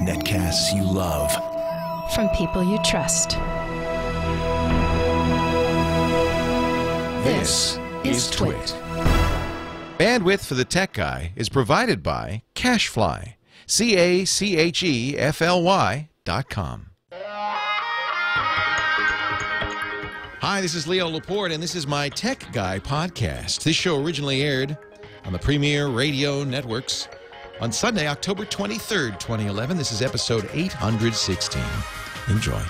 Netcasts you love. From people you trust. This is TWiT. Bandwidth for the Tech Guy is provided by Cachefly. CACHEFLY.com. Hi, this is Leo Laporte, and this is my Tech Guy podcast. This show originally aired on the Premier Radio Networks on Sunday, October 23rd, 2011. This is episode 816. Enjoy.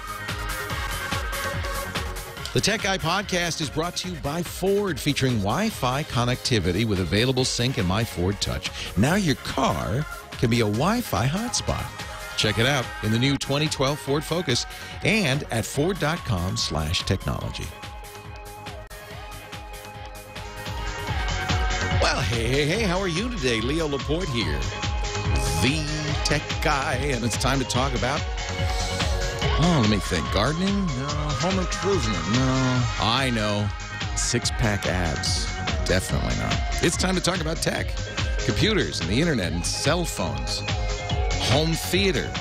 The Tech Guy podcast is brought to you by Ford, featuring Wi-Fi connectivity with available sync and My Ford Touch. Now your car can be a Wi-Fi hotspot. Check it out in the new 2012 Ford Focus and at Ford.com/technology. Well, hey, how are you today? Leo Laporte here, the Tech Guy, and it's time to talk about, let me think, gardening? No. Home improvement? No. I know. Six-pack abs? Definitely not. It's time to talk about tech, computers and the internet and cell phones, home theater,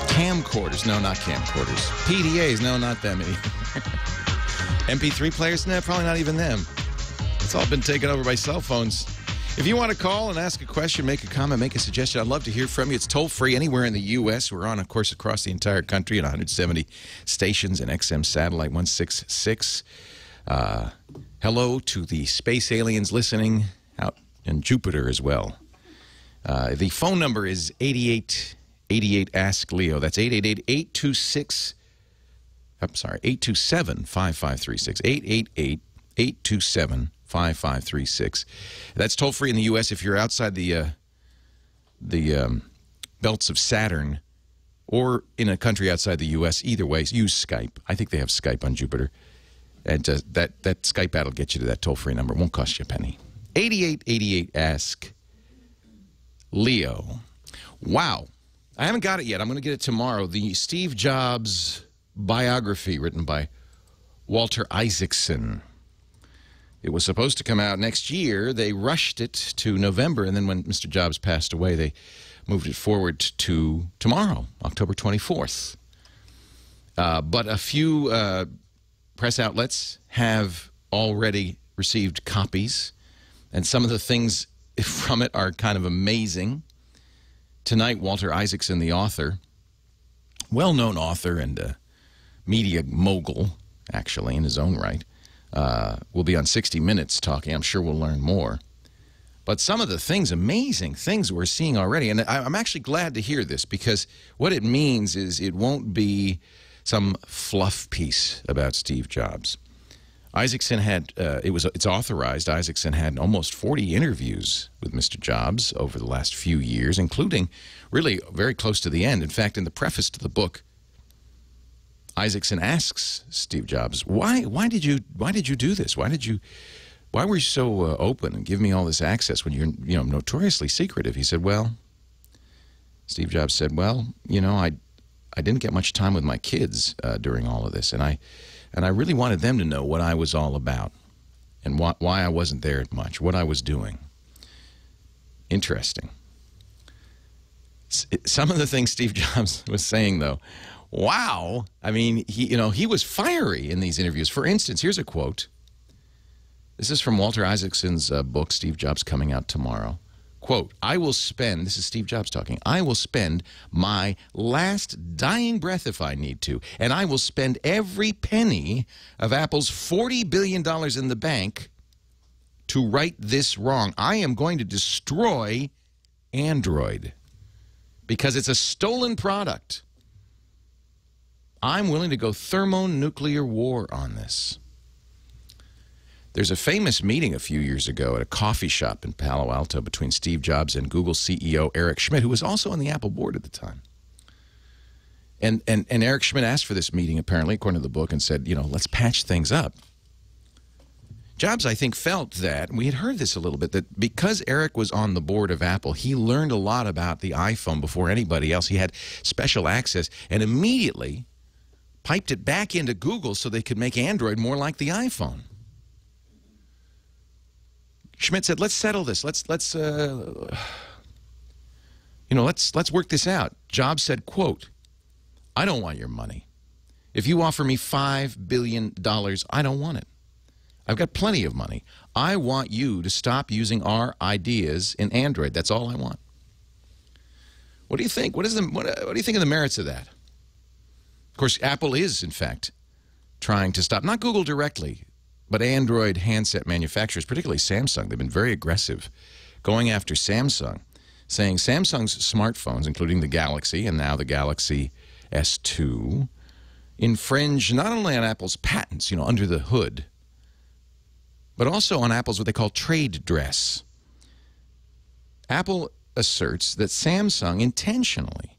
camcorders. No, not camcorders. PDAs. No, not them. MP3 players? No, probably not even them. It's all been taken over by cell phones. If you want to call and ask a question, make a comment, make a suggestion, I'd love to hear from you. It's toll-free anywhere in the U.S. We're on, of course, across the entire country in 170 stations and XM Satellite 166. Hello to the space aliens listening out in Jupiter as well. The phone number is 8888-ASK-LEO. That's 888-826, I'm sorry, 827-5536. 888-827-5536. That's toll-free in the U.S. If you're outside the belts of Saturn or in a country outside the U.S., either way, use Skype. I think they have Skype on Jupiter. And that Skype ad will get you to that toll-free number. It won't cost you a penny. 8888-ASK-LEO. Wow. I haven't got it yet. I'm going to get it tomorrow. The Steve Jobs biography written by Walter Isaacson. It was supposed to come out next year. They rushed it to November, and then when Mr. Jobs passed away, they moved it forward to tomorrow, October 24th. But a few press outlets have already received copies, and some of the things from it are kind of amazing. Tonight, Walter Isaacson, the author, well-known author and media mogul, actually, in his own right, will be on 60 Minutes talking. I'm sure we'll learn more. But some of the things, amazing things we're seeing already, and I'm actually glad to hear this, because what it means is it won't be some fluff piece about Steve Jobs. Isaacson had, it's authorized, Isaacson had almost 40 interviews with Mr. Jobs over the last few years, including really very close to the end. In fact, in the preface to the book, Isaacson asks Steve Jobs, why did you do this? Why were you so open and give me all this access when you're notoriously secretive? He said, Steve Jobs said, I didn't get much time with my kids during all of this, and I really wanted them to know what I was all about and why I wasn't there much, what I was doing. Interesting. Some of the things Steve Jobs was saying, though, wow. I mean, he was fiery in these interviews. For instance, here's a quote. This is from Walter Isaacson's book, Steve Jobs, coming out tomorrow. Quote, this is Steve Jobs talking, I will spend my last dying breath if I need to, and I will spend every penny of Apple's $40 billion in the bank to right this wrong. I am going to destroy Android because it's a stolen product. I'm willing to go thermonuclear war on this. There's a famous meeting a few years ago at a coffee shop in Palo Alto between Steve Jobs and Google CEO Eric Schmidt, who was also on the Apple board at the time. And Eric Schmidt asked for this meeting, apparently, according to the book, and said, let's patch things up. Jobs, I think, felt that, and we had heard this a little bit, that because Eric was on the board of Apple, he learned a lot about the iPhone before anybody else. He had special access and immediately piped it back into Google so they could make Android more like the iPhone. Schmidt said, let's settle this. Let's work this out. Jobs said, quote, I don't want your money. If you offer me $5 billion, I don't want it. I've got plenty of money. I want you to stop using our ideas in Android. That's all I want. What do you think? What do you think of the merits of that? Of course, Apple is, in fact, trying to stop, not Google directly, but Android handset manufacturers, particularly Samsung. They've been very aggressive going after Samsung, saying Samsung's smartphones, including the Galaxy and now the Galaxy S2, infringe not only on Apple's patents, under the hood, but also on Apple's what they call trade dress. Apple asserts that Samsung intentionally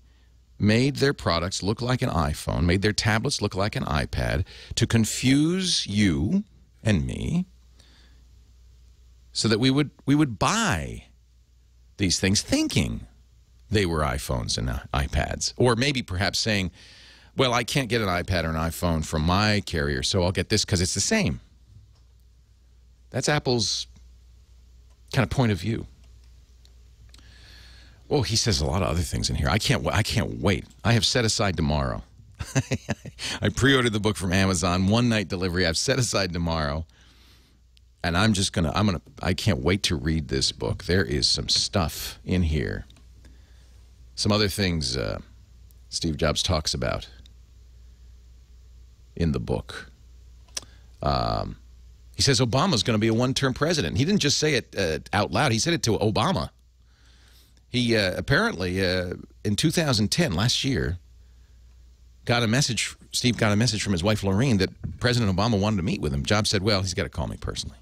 made their products look like an iPhone, made their tablets look like an iPad to confuse you and me so that we would buy these things thinking they were iPhones and iPads. Or maybe perhaps saying, well, I can't get an iPad or an iPhone from my carrier, so I'll get this because it's the same. That's Apple's kind of point of view. Oh, he says a lot of other things in here. I can't wait. I have set aside tomorrow. I pre-ordered the book from Amazon, one-night delivery. I've set aside tomorrow, and I can't wait to read this book. There is some stuff in here. Some other things Steve Jobs talks about in the book. He says Obama's going to be a one-term president. He didn't just say it out loud. He said it to Obama. He apparently, in 2010, last year, Steve got a message from his wife, Lorraine, that President Obama wanted to meet with him. Jobs said, well, he's got to call me personally.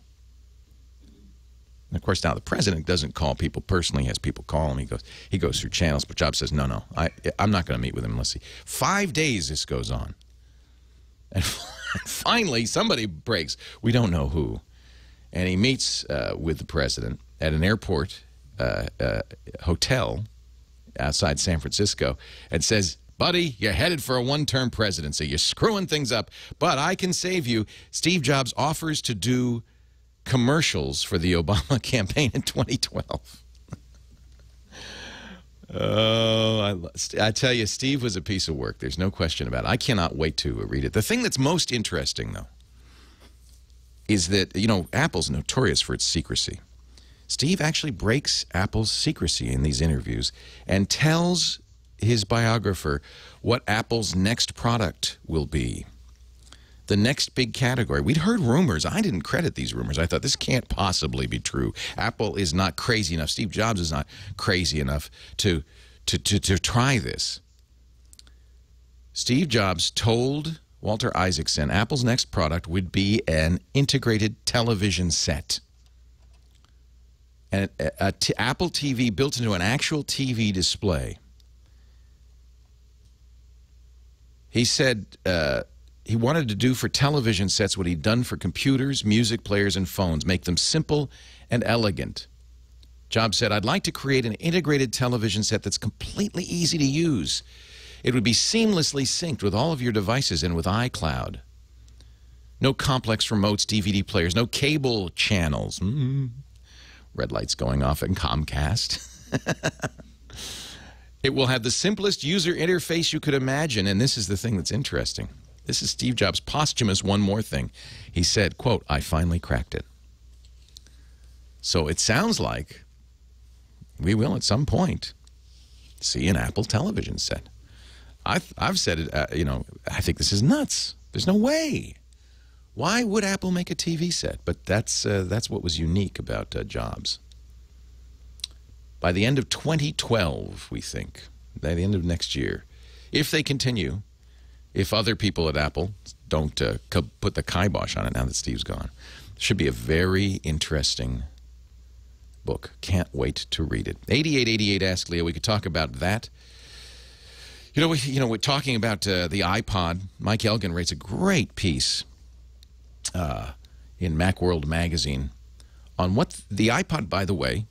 And, of course, now the president doesn't call people personally. He has people call him. He goes through channels. But Jobs says, no, I'm not going to meet with him unless he... 5 days this goes on. And finally, somebody breaks. We don't know who. And he meets with the president at an airport hotel outside San Francisco and says, buddy, you're headed for a one-term presidency. You're screwing things up, but I can save you. Steve Jobs offers to do commercials for the Obama campaign in 2012. Oh, I tell you, Steve was a piece of work. There's no question about it. I cannot wait to read it. The thing that's most interesting, though, is that, Apple's notorious for its secrecy. Steve actually breaks Apple's secrecy in these interviews and tells his biographer what Apple's next product will be. The next big category. We'd heard rumors. I didn't credit these rumors. I thought this can't possibly be true. Apple is not crazy enough. Steve Jobs is not crazy enough to try this. Steve Jobs told Walter Isaacson Apple's next product would be an integrated television set. And Apple TV built into an actual TV display. He said he wanted to do for television sets what he'd done for computers, music players, and phones, make them simple and elegant. Jobs said, I'd like to create an integrated television set that's completely easy to use. It would be seamlessly synced with all of your devices and with iCloud. No complex remotes, DVD players, no cable channels. Red lights going off in Comcast. It will have the simplest user interface you could imagine, and this is the thing that's interesting. This is Steve Jobs' posthumous one more thing. He said, quote, I finally cracked it. So it sounds like we will at some point see an Apple television set. I've said it, I think this is nuts. There's no way. Why would Apple make a TV set? But that's what was unique about Jobs. By the end of 2012, we think, by the end of next year, if they continue, if other people at Apple don't put the kibosh on it now that Steve's gone, it should be a very interesting book. Can't wait to read it. 8888 Ask Leo. We could talk about that. We're talking about the iPod. Mike Elgin writes a great piece in Macworld magazine on what the iPod, by the way,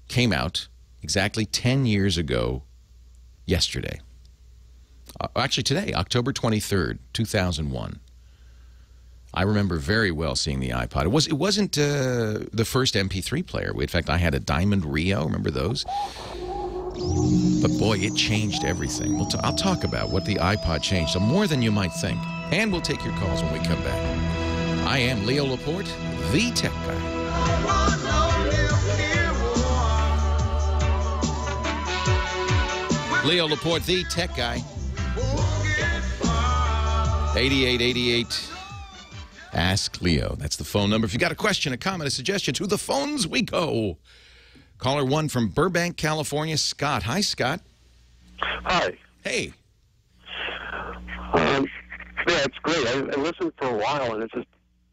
came out exactly 10 years ago yesterday. Actually today, October 23rd, 2001. I remember very well seeing the iPod. It wasn't the first MP3 player. In fact, I had a Diamond Rio. Remember those? But boy, it changed everything. I'll talk about what the iPod changed, so more than you might think. And we'll take your calls when we come back. I am Leo Laporte, the tech guy. Leo Laporte, the tech guy. 8888. Ask Leo. That's the phone number. If you got a question, a comment, a suggestion, to the phones we go. Caller 1 from Burbank, California, Scott. Hi, Scott. Hi. Hey. Yeah, it's great. I listened for a while, and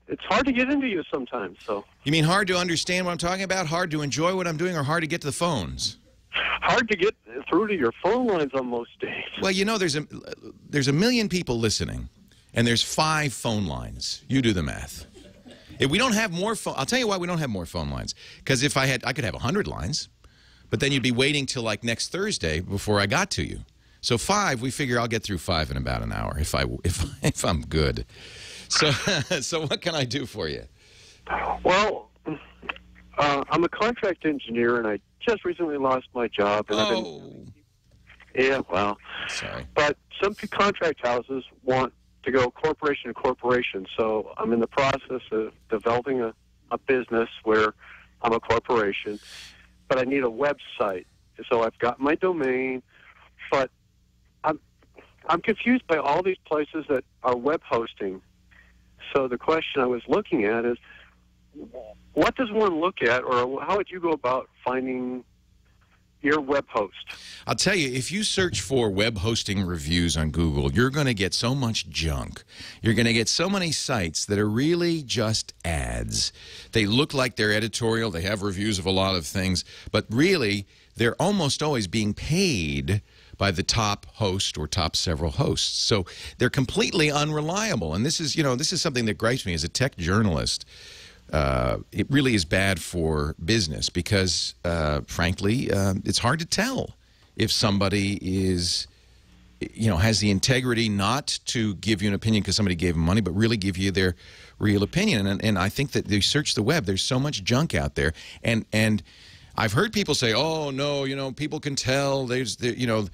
it's hard to get into you sometimes. So. You mean hard to understand what I'm talking about, hard to enjoy what I'm doing, or hard to get to the phones? Hard to get through to your phone lines on most days. Well, you know, there's a million people listening, and there's 5 phone lines. You do the math. If we don't have more phone, I'll tell you why we don't have more phone lines. Because if I could have 100 lines, but then you'd be waiting till like next Thursday before I got to you. So 5, we figure I'll get through 5 in about an hour if I'm good. So so what can I do for you? Well, I'm a contract engineer, and I just recently lost my job. And yeah, well. Sorry. But some contract houses want to go corporation to corporation, so I'm in the process of developing a business where I'm a corporation, but I need a website. So I've got my domain, but I'm confused by all these places that are web hosting. So the question I was looking at is, what does one look at, or how would you go about finding your web host? I'll tell you, if you search for web hosting reviews on Google, you're going to get so much junk. You're going to get so many sites that are really just ads. They look like they're editorial. They have reviews of a lot of things, but really, they're almost always being paid by the top host or top several hosts. So they're completely unreliable. And this is, you know, this is something that gripes me as a tech journalist. It really is bad for business because, frankly, it's hard to tell if somebody is, you know, has the integrity not to give you an opinion because somebody gave them money, but really give you their real opinion. And I think that they search the web. There's so much junk out there. And I've heard people say, oh, no, you know, people can tell. You know,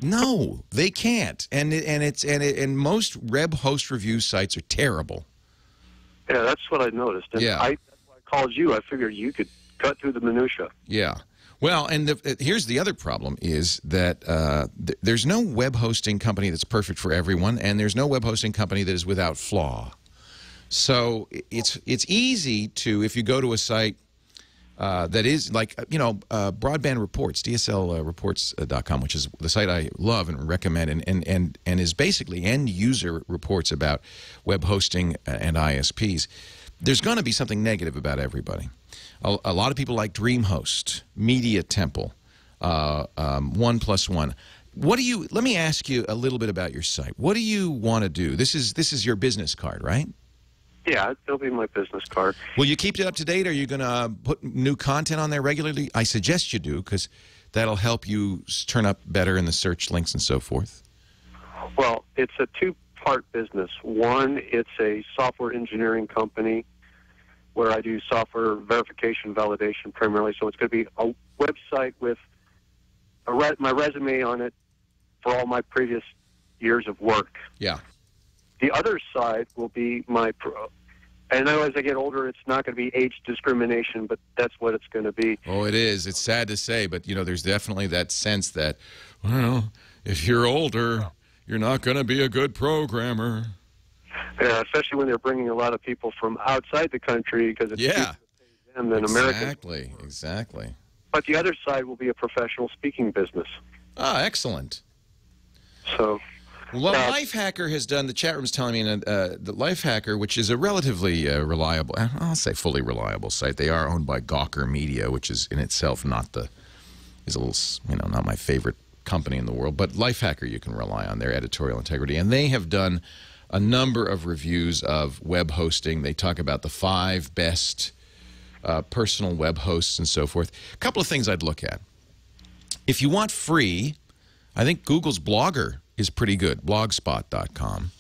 no, they can't. And most web host review sites are terrible. Yeah, that's what I noticed. And yeah. That's why I called you. I figured you could cut through the minutia. Yeah. Well, and here's the other problem is that there's no web hosting company that's perfect for everyone, and there's no web hosting company that is without flaw. So it's easy to, if you go to a site that is like, you know, Broadband Reports, DSLreports.com, which is the site I love and recommend, and is basically end-user reports about web hosting and ISPs. There's going to be something negative about everybody. A lot of people like DreamHost, Media Temple, 1+1. What do you? Let me ask you a little bit about your site. What do you want to do? This is your business card, right? Yeah, it'll be my business card. Will you keep it up to date? Are you going to put new content on there regularly? I suggest you do, because that'll help you turn up better in the search links and so forth. Well, it's a two-part business. One, it's a software engineering company where I do software verification, validation primarily. So it's going to be a website with my resume on it for all my previous years of work. Yeah. The other side will be and I know as I get older, it's not going to be age discrimination, but that's what it's going to be. Oh, it is. It's sad to say, but, you know, there's definitely that sense that, well, if you're older, you're not going to be a good programmer. Yeah, especially when they're bringing a lot of people from outside the country because it's cheaper to pay them than Americans. Exactly. But the other side will be a professional speaking business. Ah, excellent. So... Well, Lifehacker has done, the chat room's telling me, the Lifehacker, which is a relatively reliable, I'll say fully reliable site. They are owned by Gawker Media, which is in itself is a little, you know, not my favorite company in the world. But Lifehacker, you can rely on their editorial integrity. And they have done a number of reviews of web hosting. They talk about the 5 best personal web hosts and so forth. A couple of things I'd look at. If you want free, I think Google's Blogger is pretty good, blogspot.com.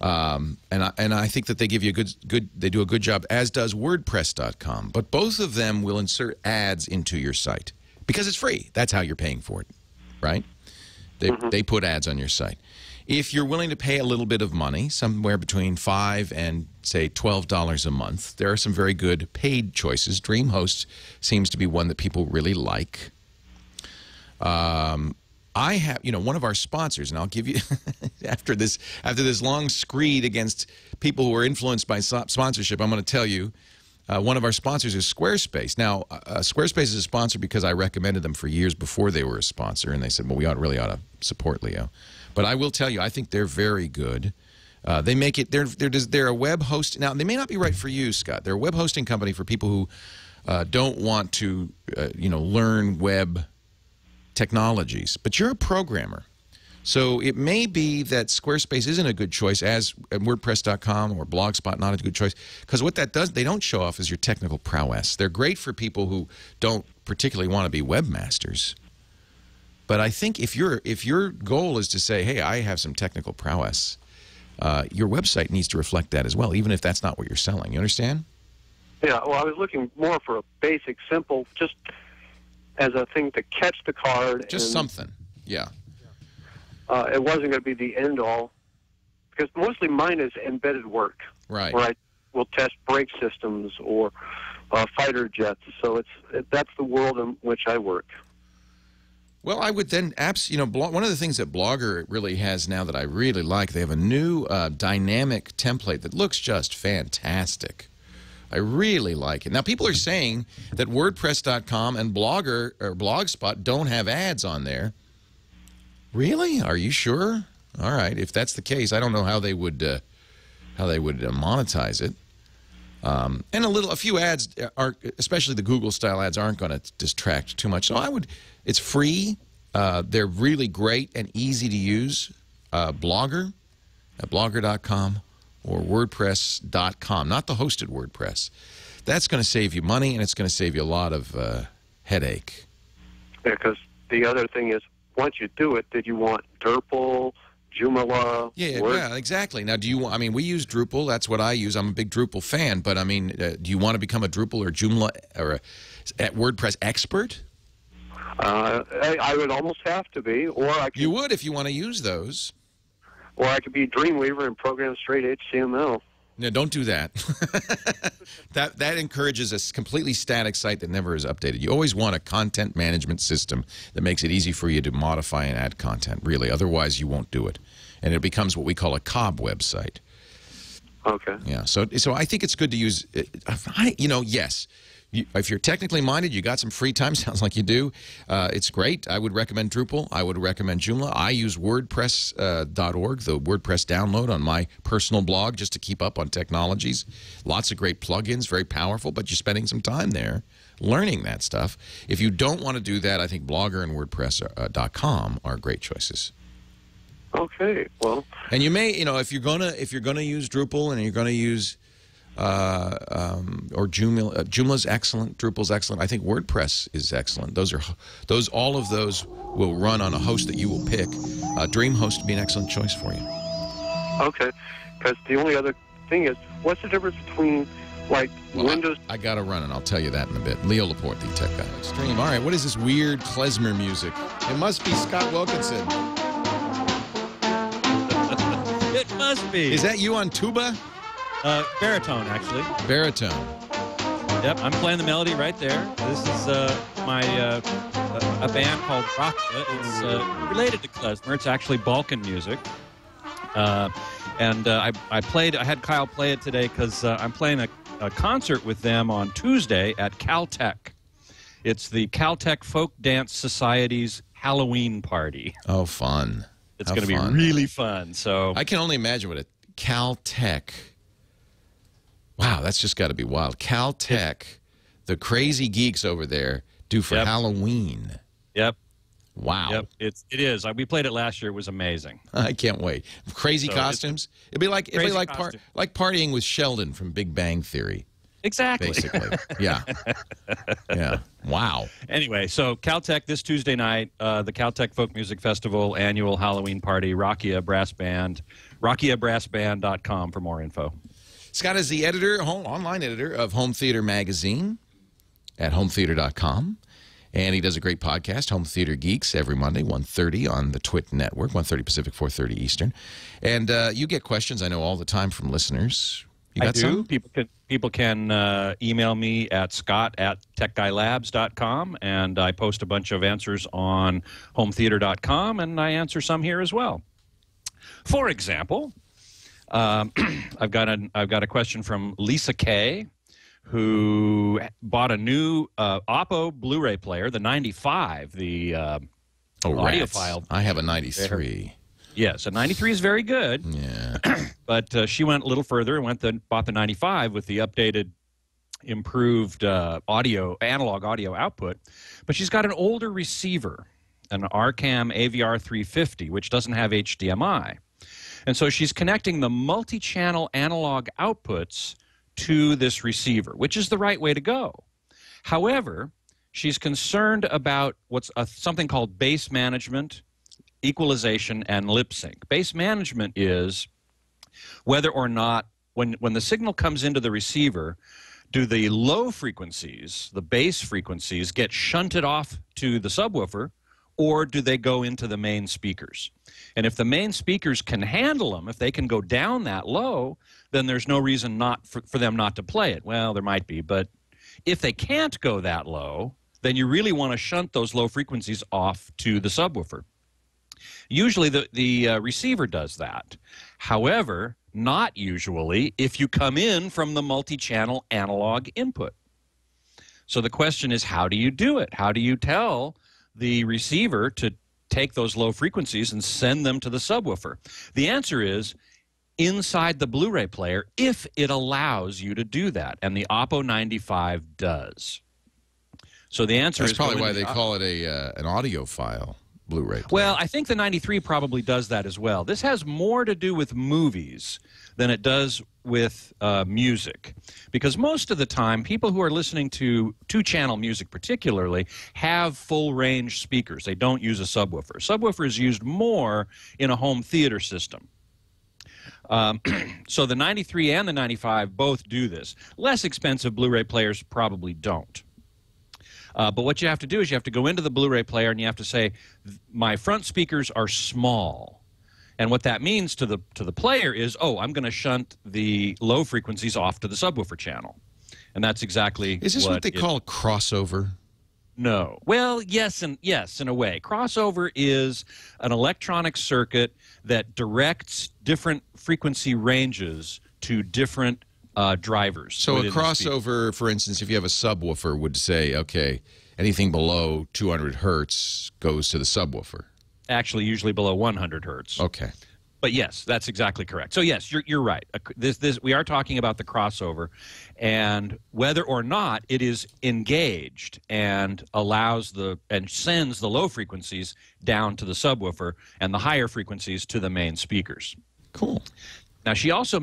And I think that they give you they do a good job, as does WordPress.com. But both of them will insert ads into your site because it's free. That's how you're paying for it, right? They put ads on your site. If you're willing to pay a little bit of money, somewhere between $5 and say $12 a month, there are some very good paid choices. DreamHost seems to be one that people really like. I have, one of our sponsors, and I'll give you after this long screed against people who are influenced by sponsorship, I'm going to tell you one of our sponsors is Squarespace. Now, Squarespace is a sponsor because I recommended them for years before they were a sponsor, and they said, well, we really ought to support Leo. But I will tell you, I think they're very good. They make it. They're a web host. Now, they may not be right for you, Scott. They're a web hosting company for people who don't want to, learn web technologies. But you're a programmer, so it may be that Squarespace isn't a good choice, as WordPress.com or Blogspot not a good choice, because what that does, they don't show off is your technical prowess. They're great for people who don't particularly want to be webmasters. But I think if your goal is to say, hey, I have some technical prowess, your website needs to reflect that as well, even if that's not what you're selling. You understand? Yeah, well, I was looking more for a basic, simple, just as a thing to catch the card. Just something, yeah. It wasn't going to be the end-all, because mostly mine is embedded work. Right. Where I will test brake systems or fighter jets. So that's the world in which I work. Well, I would then, one of the things that Blogger really has now that I really like, they have a new dynamic template that looks just fantastic. I really like it. Now, people are saying that WordPress.com and Blogger or Blogspot don't have ads on there. Really? Are you sure? All right. If that's the case, I don't know how they would monetize it. And a few ads are, especially the Google style ads, aren't going to distract too much. So it's free. They're really great and easy to use. Blogger at blogger.com or WordPress.com, not the hosted WordPress. That's going to save you money, and it's going to save you a lot of headache. Yeah, because the other thing is, once you do it, did you want Drupal, Joomla? Yeah, exactly. Now, we use Drupal. That's what I use. I'm a big Drupal fan. But, do you want to become a Drupal or Joomla or a WordPress expert? I would almost have to be. You would if you want to use those. Or I could be Dreamweaver and program straight HTML. No, don't do that. that encourages a completely static site that never is updated. You always want a content management system that makes it easy for you to modify and add content, really. Otherwise, you won't do it. And it becomes what we call a COB website. Okay. Yeah, so I think it's good to use, yes. If you're technically minded, you got some free time, sounds like you do, it's great. I would recommend Drupal. I would recommend Joomla. I use WordPress.org, the WordPress download on my personal blog just to keep up on technologies. Lots of great plugins, very powerful, but you're spending some time there learning that stuff. If you don't want to do that, I think Blogger and WordPress.com are great choices. Okay, well. And you may, if you're gonna use Drupal and you're gonna use or Joomla's excellent, Drupal's excellent. I think WordPress is excellent. All of those will run on a host that you will pick. DreamHost would be an excellent choice for you. Okay, because the only other thing is, what's the difference between Windows? I got to run, and I'll tell you that in a bit. Leo Laporte, the tech guy. Stream. All right, what is this weird klezmer music? It must be Scott Wilkinson. It must be. Is that you on tuba? Baritone, actually. Baritone. Yep, I'm playing the melody right there. This is a band called Rockla. It's related to klezmer. It's actually Balkan music. I had Kyle play it today because I'm playing a concert with them on Tuesday at Caltech. It's the Caltech Folk Dance Society's Halloween party. Oh, fun. It's going to be really fun. So I can only imagine what Caltech. Wow, that's just got to be wild. Caltech, the crazy geeks over there do for Halloween. Yep. Wow. Yep. It is. We played it last year. It was amazing. I can't wait. Crazy costumes. It'd be like partying with Sheldon from Big Bang Theory. Exactly. Basically. Yeah. Yeah. Wow. Anyway, so Caltech this Tuesday night, the Caltech Folk Music Festival annual Halloween party, Rakia Brass Band, RakiaBrassBand.com for more info. Scott is the editor, online editor of Home Theater Magazine at hometheater.com. And he does a great podcast, Home Theater Geeks, every Monday, 1:30 on the TWiT network, 1:30 Pacific, 4:30 Eastern. And you get questions, I know, all the time from listeners. You got some? People can email me at scott@techguylabs.com, and I post a bunch of answers on hometheater.com, and I answer some here as well. For example, I've got a question from Lisa K, who bought a new Oppo Blu-ray player, the 95, the audiophile. I have a 93. Yes, a 93 is very good. Yeah. But she went a little further and bought the 95 with the updated, improved analog audio output. But she's got an older receiver, an Arcam AVR 350, which doesn't have HDMI. And so she's connecting the multi-channel analog outputs to this receiver, which is the right way to go. However, she's concerned about something called bass management, equalization, and lip sync. Bass management is whether or not, when the signal comes into the receiver, do the low frequencies, the bass frequencies, get shunted off to the subwoofer, or do they go into the main speakers? And if the main speakers can handle them, if they can go down that low, then there's no reason for them not to play it. Well, there might be, but if they can't go that low, then you really want to shunt those low frequencies off to the subwoofer. Usually the receiver does that. However, not usually if you come in from the multi-channel analog input. So the question is, how do you do it? How do you tell the receiver to take those low frequencies and send them to the subwoofer? The answer is inside the Blu-ray player, if it allows you to do that, and the Oppo 95 does. So the answer is... That's probably why they call it an audiophile Blu-ray player. Well, I think the 93 probably does that as well. This has more to do with movies than it does with music. Because most of the time, people who are listening to two-channel music particularly have full-range speakers. They don't use a subwoofer. Subwoofer is used more in a home theater system. So the 93 and the 95 both do this. Less expensive Blu-ray players probably don't. But what you have to do is you have to go into the Blu-ray player and you have to say, my front speakers are small. And what that means to the player is, oh, I'm going to shunt the low frequencies off to the subwoofer channel. And that's exactly Is this what they call crossover? No. Well, yes, in a way. Crossover is an electronic circuit that directs different frequency ranges to different drivers. So a crossover, for instance, if you have a subwoofer, would say, okay, anything below 200 hertz goes to the subwoofer. Actually, usually below 100 hertz. Okay. But yes, that's exactly correct. So yes, you're right. We are talking about the crossover, and whether or not it is engaged and sends the low frequencies down to the subwoofer and the higher frequencies to the main speakers. Cool. Now she also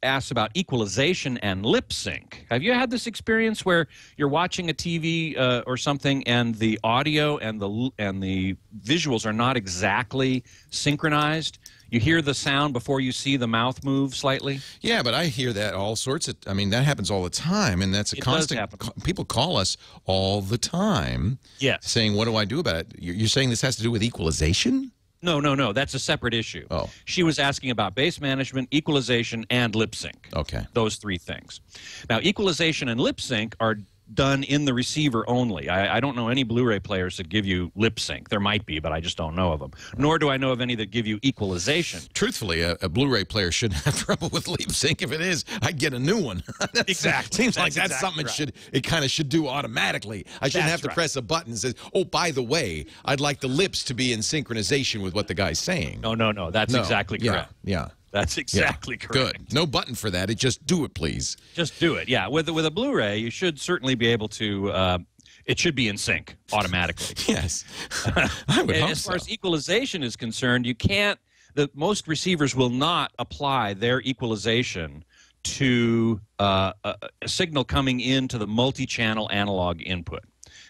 asked about equalization and lip sync. Have you had this experience where you're watching a TV or something, and the audio and the visuals are not exactly synchronized? You hear the sound before you see the mouth move slightly? Yeah, but I hear that all sorts of... I mean, that happens all the time, and that's a constant... People call us all the time saying, what do I do about it? You're saying this has to do with equalization? No. That's a separate issue. Oh. She was asking about bass management, equalization, and lip sync. Okay. Those three things. Now, equalization and lip sync are done in the receiver only. I don't know any Blu-ray players that give you lip sync. There might be, but I just don't know of them. Nor do I know of any that give you equalization. Truthfully, a Blu-ray player shouldn't have trouble with lip sync. If it is, I'd get a new one. Exactly. Seems like that's something it kind of should do automatically. I shouldn't have to press a button that says, oh, by the way, I'd like the lips to be in synchronization with what the guy's saying. No. That's exactly correct. Yeah. That's exactly correct. Good. No button for that. Just do it, please. Just do it. Yeah. With a Blu-ray, you should certainly be able to. It should be in sync automatically. Yes. I would hope as far as equalization is concerned, you can't. Most receivers will not apply their equalization to a signal coming into the multi-channel analog input.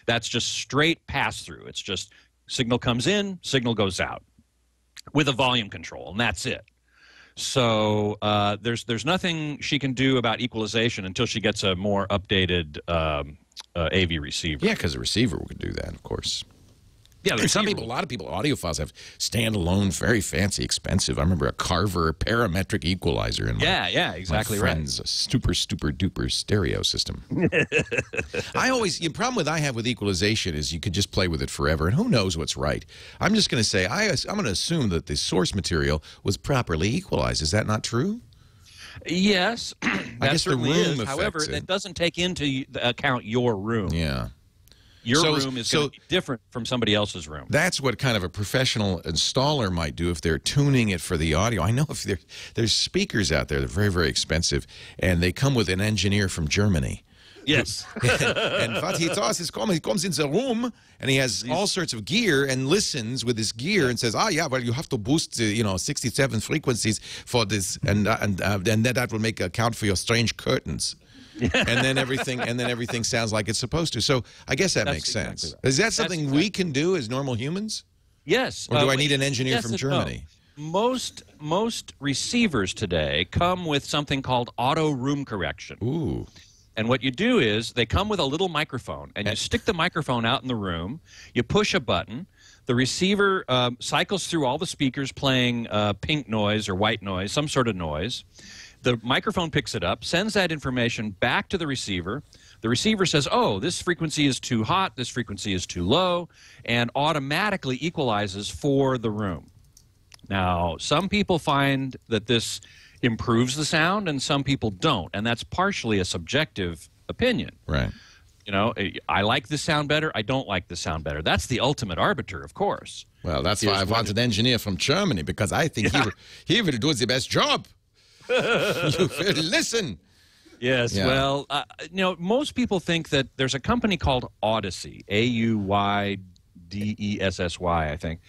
That's just straight pass-through. It's just signal comes in, signal goes out with a volume control, and that's it. So there's nothing she can do about equalization until she gets a more updated AV receiver. Yeah, because the receiver would do that, of course. Yeah, And some people, a lot of people, audiophiles have standalone, very fancy, expensive. I remember a Carver parametric equalizer in my, exactly my friend's super duper stereo system. The problem I have with equalization is you could just play with it forever, and who knows what's right. I'm just going to say, I'm going to assume that the source material was properly equalized. Is that not true? Yes, I that guess the certainly room is. However, that doesn't take into account your room. Yeah. Your room is going to be different from somebody else's room. That's what kind of a professional installer might do if they're tuning it for the audio. I know if there's speakers out there that are very, very expensive, and they come with an engineer from Germany. Yes. And what he does is he comes in the room, and he has all sorts of gear and listens with his gear and says, well, you have to boost 67 frequencies for this, and then that will account for your strange curtains. and then everything sounds like it's supposed to. So I guess that makes sense. Right. Is that something we can do as normal humans? Yes. Or do I need an engineer from Germany? No. Most receivers today come with something called auto room correction. Ooh. And what you do is they come with a little microphone, and you stick the microphone out in the room. You push a button. The receiver cycles through all the speakers playing pink noise or white noise, some sort of noise. The microphone picks it up, sends that information back to the receiver. The receiver says, oh, this frequency is too hot, this frequency is too low, and automatically equalizes for the room. Now, some people find that this improves the sound, and some people don't, and that's partially a subjective opinion. Right. I like this sound better, I don't like this sound better. That's the ultimate arbiter, of course. Well, that's why I want an engineer from Germany, because I think he will do the best job. You will listen. Yes, well, most people think that there's a company called Odyssey, Audessy, I think,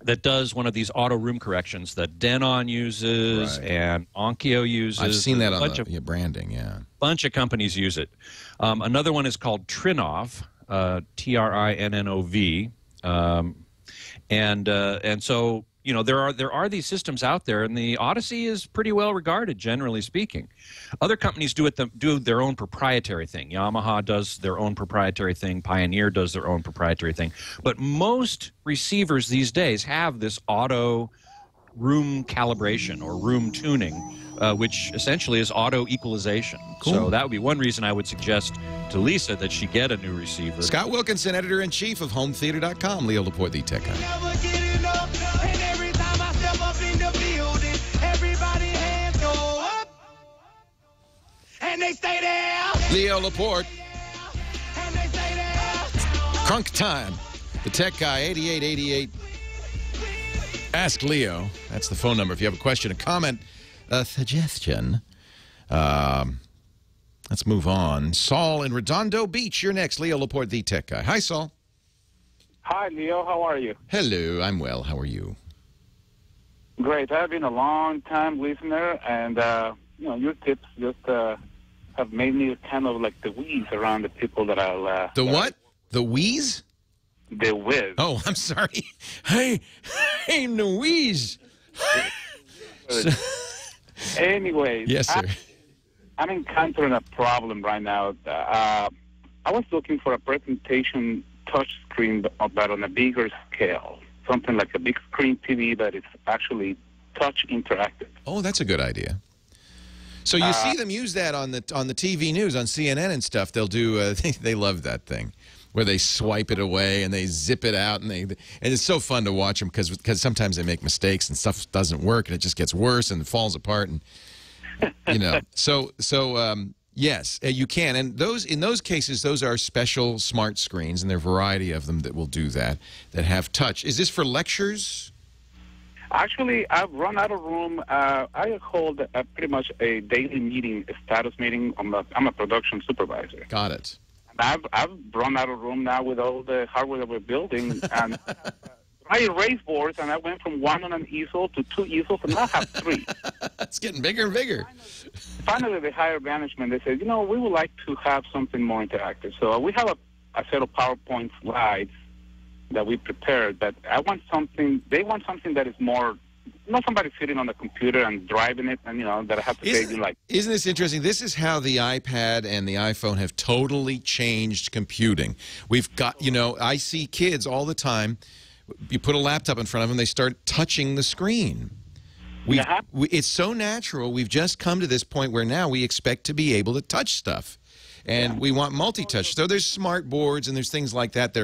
that does one of these auto room corrections that Denon uses and Onkyo uses. I've seen that on the branding, A bunch of companies use it. Another one is called Trinnov, Trinnov. And so, there are these systems out there, and the Odyssey is pretty well regarded, generally speaking. Other companies do their own proprietary thing. Yamaha does their own proprietary thing. Pioneer does their own proprietary thing. But most receivers these days have this auto room calibration or room tuning, which essentially is auto equalization. Cool. So that would be one reason I would suggest to Lisa that she get a new receiver. Scott Wilkinson, editor-in-chief of HomeTheater.com. Leo Laporte, the tech guy. And they stay there. Leo Laporte. Crunk time. The tech guy, 8888. Ask Leo. That's the phone number if you have a question, a comment, a suggestion. Let's move on. Saul in Redondo Beach, you're next. Leo Laporte, the tech guy. Hi, Saul. Hi, Leo. How are you? Hello. I'm well. How are you? Great. I've been a long-time listener, and, your tips just have made me kind of like the wheeze around the people that I'll... The what? The wheeze? The whiz. Oh, I'm sorry. Hey, the wheeze. Anyways. Yes, sir. I'm encountering a problem right now. I was looking for a presentation touch screen, but on a bigger scale. Something like a big screen TV that is actually touch interactive. Oh, that's a good idea. So you see them use that on the TV news, on CNN and stuff. They'll do. They love that thing, where they swipe it away and they zip it out, and it's so fun to watch them because sometimes they make mistakes and stuff doesn't work and it just gets worse and falls apart, and So yes, you can, and in those cases, those are special smart screens, and there are a variety of them that will do that have touch. Is this for lectures? Actually, I've run out of room. I hold pretty much a daily meeting, a status meeting. I'm a production supervisor. Got it. And I've run out of room now with all the hardware that we're building. And I erased boards, and I went from one on an easel to two easels, and now I have three. It's getting bigger and bigger. Finally, the higher management, they said, we would like to have something more interactive. So we have a set of PowerPoint slides that we prepared, but they want something that is more, not somebody sitting on the computer and driving it, and, that I have to say, Isn't this interesting? This is how the iPad and the iPhone have totally changed computing. We've got, I see kids all the time, you put a laptop in front of them, they start touching the screen. It's so natural. We've just come to this point where now we expect to be able to touch stuff. And we want multi-touch. So there's smart boards and there's things like that.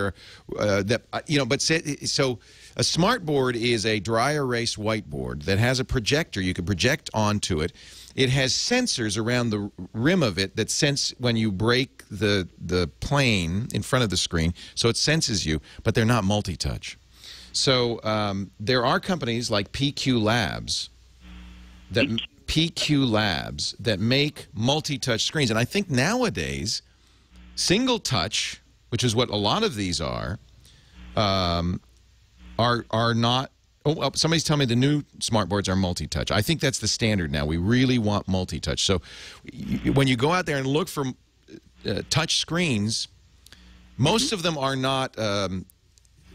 So a smart board is a dry erase whiteboard that has a projector. You can project onto it. It has sensors around the rim of it that sense when you break the plane in front of the screen. So it senses you, but they're not multi-touch. So there are companies like PQ Labs that make multi-touch screens. And I think nowadays, single touch, which is what a lot of these are not. Oh, somebody's telling me the new smart boards are multi-touch. I think that's the standard now. We really want multi-touch. So when you go out there and look for touch screens, most of them are not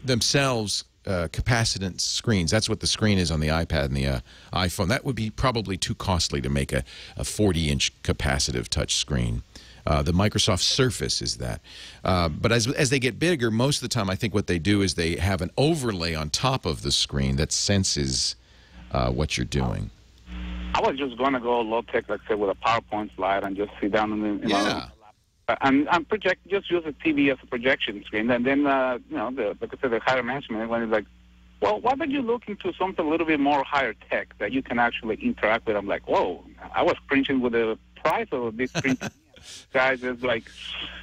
themselves capacitance screens. That's what the screen is on the iPad and the iPhone. That would be probably too costly to make a 40-inch capacitive touch screen. The Microsoft Surface is that. But as they get bigger, most of the time I think what they do is they have an overlay on top of the screen that senses what you're doing. I was just going to go low-tech, like say, with a PowerPoint slide and just sit down in my and project, just use a TV as a projection screen. And then, like I said, the higher management, when it's like, well, why don't you look into something a little bit more higher tech that you can actually interact with? I'm like, whoa, I was cringing with the price of this screen. Guys, it's like...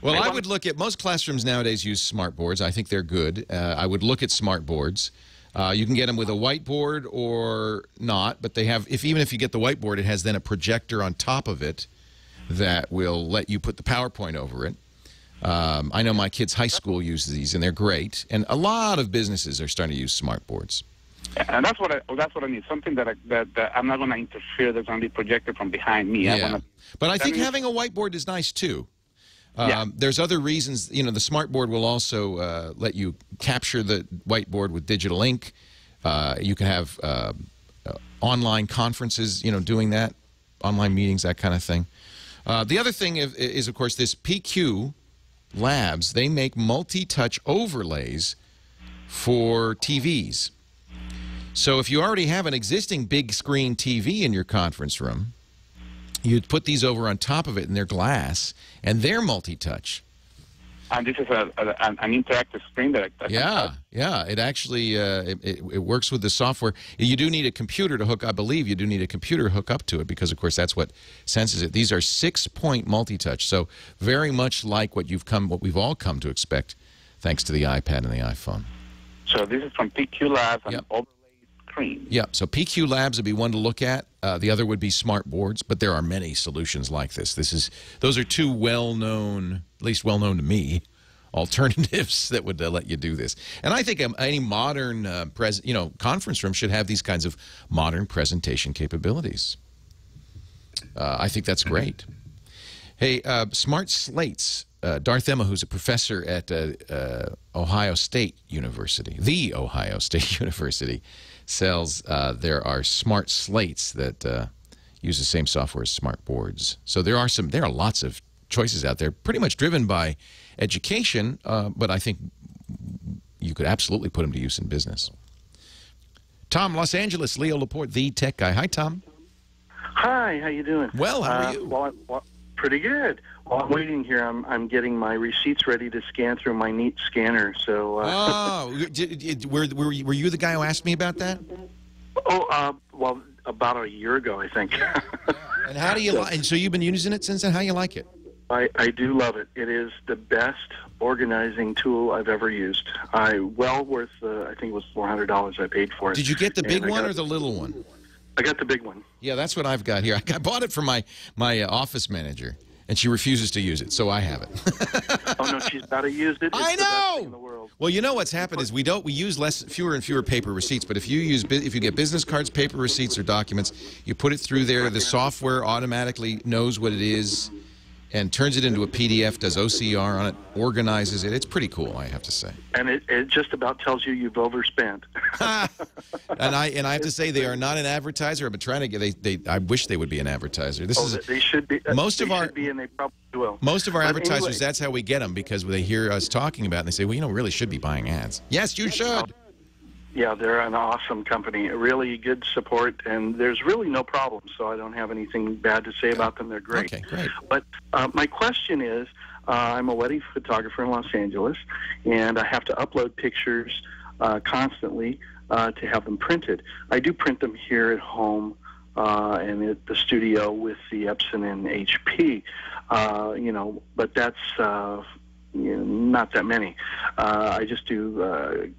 Well, I would look at, most classrooms nowadays use smart boards. I think they're good. I would look at smart boards. You can get them with a whiteboard or not, but they have, even if you get the whiteboard, it has then a projector on top of it that will let you put the PowerPoint over it. I know my kids' high school uses these, and they're great. And a lot of businesses are starting to use smart boards. And that's what I need. Something that I'm not going to interfere. That's going to be projected from behind me. Yeah. But I think having a whiteboard is nice too. There's other reasons. The smart board will also let you capture the whiteboard with digital ink. You can have online conferences. Doing that, online meetings, that kind of thing. The other thing is, of course, this PQ Labs. They make multi-touch overlays for TVs. So if you already have an existing big screen TV in your conference room, you'd put these over on top of it, and they're glass, and they're multi-touch. And this is an interactive screen that yeah. It actually it works with the software. You do need a computer to hook. I believe you do need a computer to hook up to it because, of course, that's what senses it. These are 6-point multi-touch, so very much like what we've all come to expect, thanks to the iPad and the iPhone. So this is from PQ Labs and overlay screen. Yeah. So PQ Labs would be one to look at. The other would be smart boards, but there are many solutions like this. Those are two well-known, at least well-known to me, alternatives that would let you do this. And I think any modern conference room should have these kinds of modern presentation capabilities. I think that's great. Hey, smart slates. Darth Emma, who's a professor at Ohio State University, the Ohio State University, sells there are smart slates that use the same software as smart boards. So there are lots of choices out there, pretty much driven by education, but I think you could absolutely put them to use in business. Tom, Los Angeles, Leo Laporte, the tech guy. Hi, Tom. Hi, how you doing? Well, how are you? Well, pretty good. While I'm waiting here, I'm getting my receipts ready to scan through my neat scanner. So. Were you the guy who asked me about that? Well, about a year ago, I think. And how do you like? And so you've been using it since then. How do you like it? I do love it. It is the best organizing tool I've ever used. Well worth I think it was $400 I paid for it. Did you get the big one or the little one? I got the big one. Yeah, that's what I've got here. I bought it for my office manager, and she refuses to use it, so I have it. Oh, no, she's got to use it. It's I the best know! thing in the world. Well, you know what's happened is we use fewer and fewer paper receipts, but if you get business cards, paper receipts, or documents, you put it through there, the software automatically knows what it is and turns it into a PDF, does OCR on it, organizes it. It's pretty cool, I have to say. And it just about tells you you've overspent. And I have to say, they are not an advertiser. I've been trying to get. I wish they would be an advertiser. They should be. Most of our should be, and they probably will. Most of our advertisers, anyway, that's how we get them, because they hear us talking about it and they say, well, we really should be buying ads. Yes, you should. Yeah, they're an awesome company. Really good support, and there's really no problem, so I don't have anything bad to say about them. They're great. Okay, great. But my question is, I'm a wedding photographer in Los Angeles, and I have to upload pictures constantly to have them printed. I do print them here at home and at the studio with the Epson and HP, but that's not that many. I just do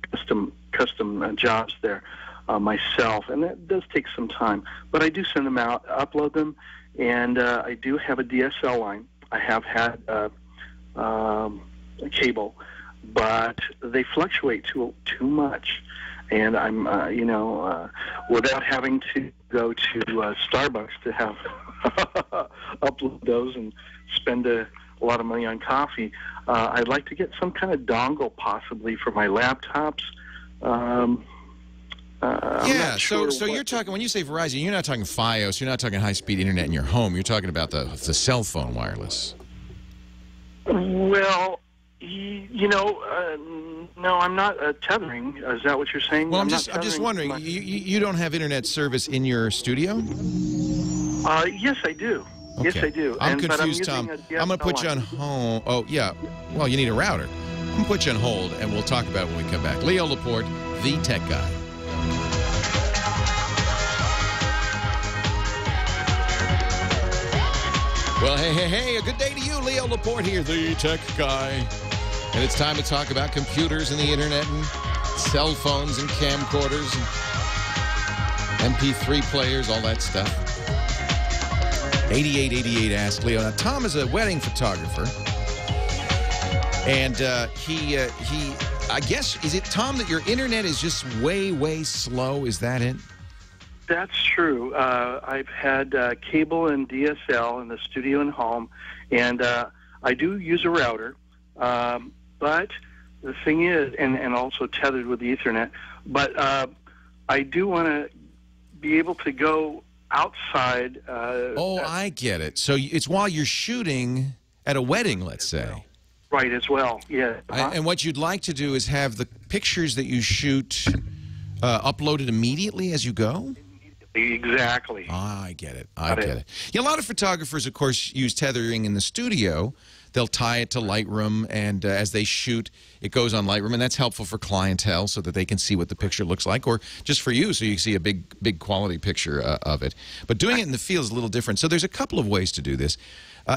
custom jobs there myself, and that does take some time. But I do send them out, upload them, and I do have a DSL line. I have had a cable, but they fluctuate too much, and I'm without having to go to Starbucks to have upload those and spend a lot of money on coffee. I'd like to get some kind of dongle possibly for my laptops. Yeah, so you're talking, when you say Verizon, you're not talking Fios, you're not talking high-speed internet in your home, you're talking about the cell phone wireless. Well, no, I'm not tethering. Is that what you're saying? Well, I'm just wondering, you don't have internet service in your studio? Yes, I do. Okay. Yes, I do. I'm confused, Tom. I'm going to put you on hold. Oh, yeah. Well, you need a router. I'm going to put you on hold, and we'll talk about it when we come back. Leo Laporte, the tech guy. Well, hey, a good day to you. Leo Laporte here, the tech guy. And it's time to talk about computers and the internet and cell phones and camcorders and MP3 players, all that stuff. 8888 Ask Leo. Now, Tom is a wedding photographer, and I guess, is it, Tom, that your internet is just way slow? Is that it? That's true. I've had cable and DSL in the studio and home, and I do use a router, but the thing is, and also tethered with the Ethernet, but I do want to be able to go outside. I get it. So it's while you're shooting at a wedding, let's say. Right, as well, yeah. And what you'd like to do is have the pictures that you shoot uploaded immediately as you go? Exactly. I get it. I get it. Yeah, a lot of photographers, of course, use tethering in the studio. They'll tie it to Lightroom, and as they shoot, it goes on Lightroom, and that's helpful for clientele so that they can see what the picture looks like, or just for you so you can see a big quality picture of it. But doing it in the field is a little different. So there's a couple of ways to do this.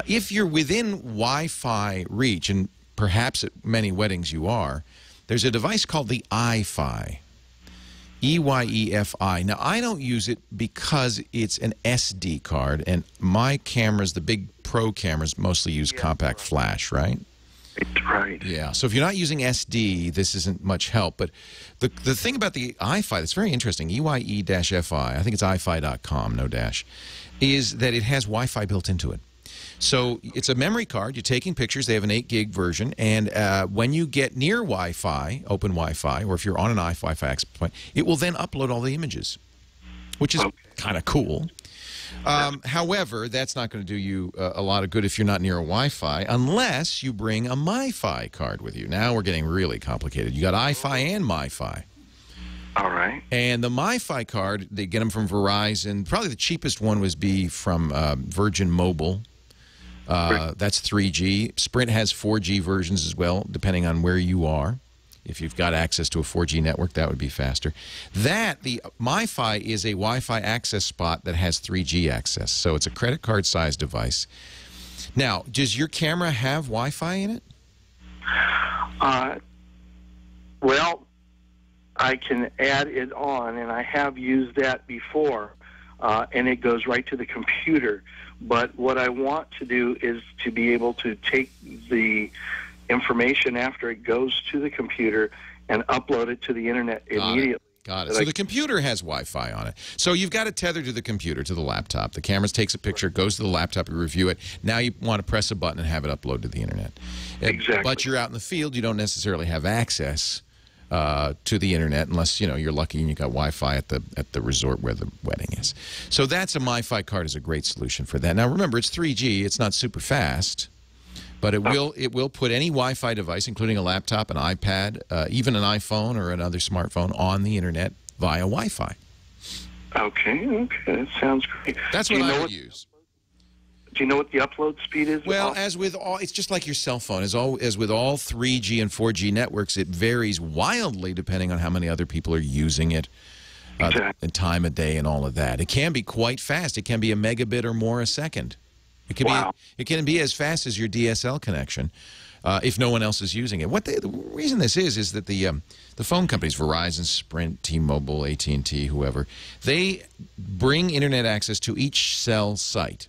If you're within Wi-Fi reach, and perhaps at many weddings you are, there's a device called the iFi. E-Y-E-F-I. Now, I don't use it because it's an SD card, and my cameras, the big pro cameras, mostly use compact flash, right? Right. Yeah, so if you're not using SD, this isn't much help. But the thing about the iFi that's very interesting, EYE-FI, I think it's iFi.com, no dash, is that it has Wi-Fi built into it. So it's a memory card. You're taking pictures. They have an 8 gig version. And when you get near Wi-Fi, open Wi-Fi, or if you're on an iFi access point, it will then upload all the images, which is kind of cool. However, that's not going to do you a lot of good if you're not near a Wi-Fi, unless you bring a MiFi card with you. Now we're getting really complicated. You got iFi and MiFi. All right. And the MiFi card, they get them from Verizon. Probably the cheapest one was from Virgin Mobile. That's 3G. Sprint has 4G versions as well, depending on where you are. If you've got access to a 4G network, that would be faster. The MiFi is a Wi-Fi access spot that has 3G access, so it's a credit card-sized device. Now, does your camera have Wi-Fi in it? Well, I can add it on, and I have used that before, and it goes right to the computer. But what I want to do is to be able to take the information after it goes to the computer and upload it to the internet immediately. Got it. So the computer has Wi-Fi on it. So you've got it tethered to the computer, to the laptop. The camera takes a picture, goes to the laptop, you review it. Now you want to press a button and have it upload to the internet. Exactly. But you're out in the field. You don't necessarily have access to the internet unless, you know, you're lucky and you got Wi-Fi at the resort where the wedding is. So that's a MiFi card is a great solution for that. Now remember, it's 3G. It's not super fast. But it will put any Wi-Fi device, including a laptop, an iPad, even an iPhone or another smartphone, on the internet via Wi-Fi. Okay, that sounds great. That's what I would use. Do you know what the upload speed is? Well, as with all, it's just like your cell phone. As with all 3G and 4G networks, it varies wildly depending on how many other people are using it, and time of day and all of that. It can be quite fast. It can be a megabit or more a second. It can be as fast as your DSL connection if no one else is using it. The reason this is that the phone companies, Verizon, Sprint, T-Mobile, AT&T, whoever, they bring internet access to each cell site.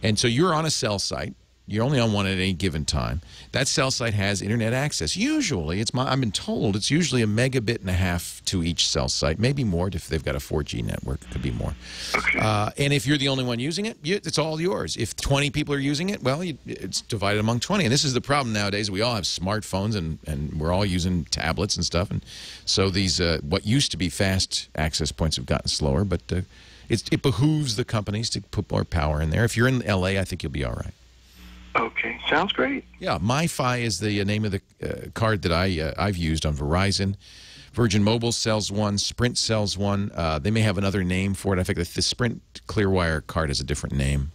And so you're on a cell site. You're only on one at any given time. That cell site has internet access. Usually, I've been told it's usually a megabit and a half to each cell site, maybe more if they've got a 4G network. It could be more. Okay. And if you're the only one using it, it's all yours. If 20 people are using it, well, it's divided among 20. And this is the problem nowadays. We all have smartphones, and we're all using tablets and stuff. And so these what used to be fast access points have gotten slower. But it behooves the companies to put more power in there. If you're in L.A., I think you'll be all right. Okay, sounds great. Yeah, MiFi is the name of the card that I've used on Verizon. Virgin Mobile sells one. Sprint sells one. They may have another name for it. I think the Sprint Clearwire card has a different name,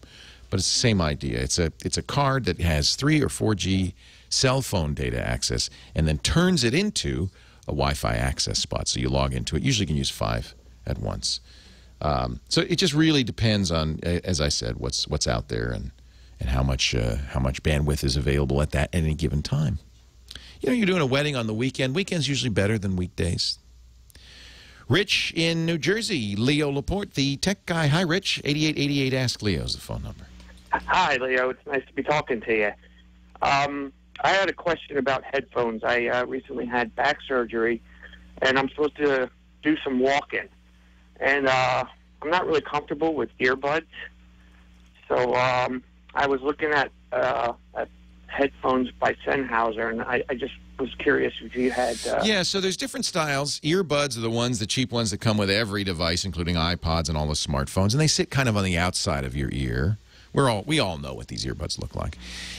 but it's the same idea. It's a card that has 3 or 4G cell phone data access and then turns it into a Wi-Fi access spot. So you log into it. Usually you can use 5 at once. So it just really depends on, as I said, what's out there and how much bandwidth is available at any given time. You know, you're doing a wedding on the weekend. Weekends usually better than weekdays. Rich in New Jersey, Leo Laporte, the tech guy. Hi, Rich. 8888 Ask Leo is the phone number. Hi, Leo. It's nice to be talking to you. I had a question about headphones. I recently had back surgery, and I'm supposed to do some walking. And I'm not really comfortable with earbuds. So I was looking at headphones by Sennheiser, and I just was curious if you had... Yeah, so there's different styles. Earbuds are the cheap ones that come with every device, including iPods and all the smartphones, and they sit kind of on the outside of your ear. We all know what these earbuds look like.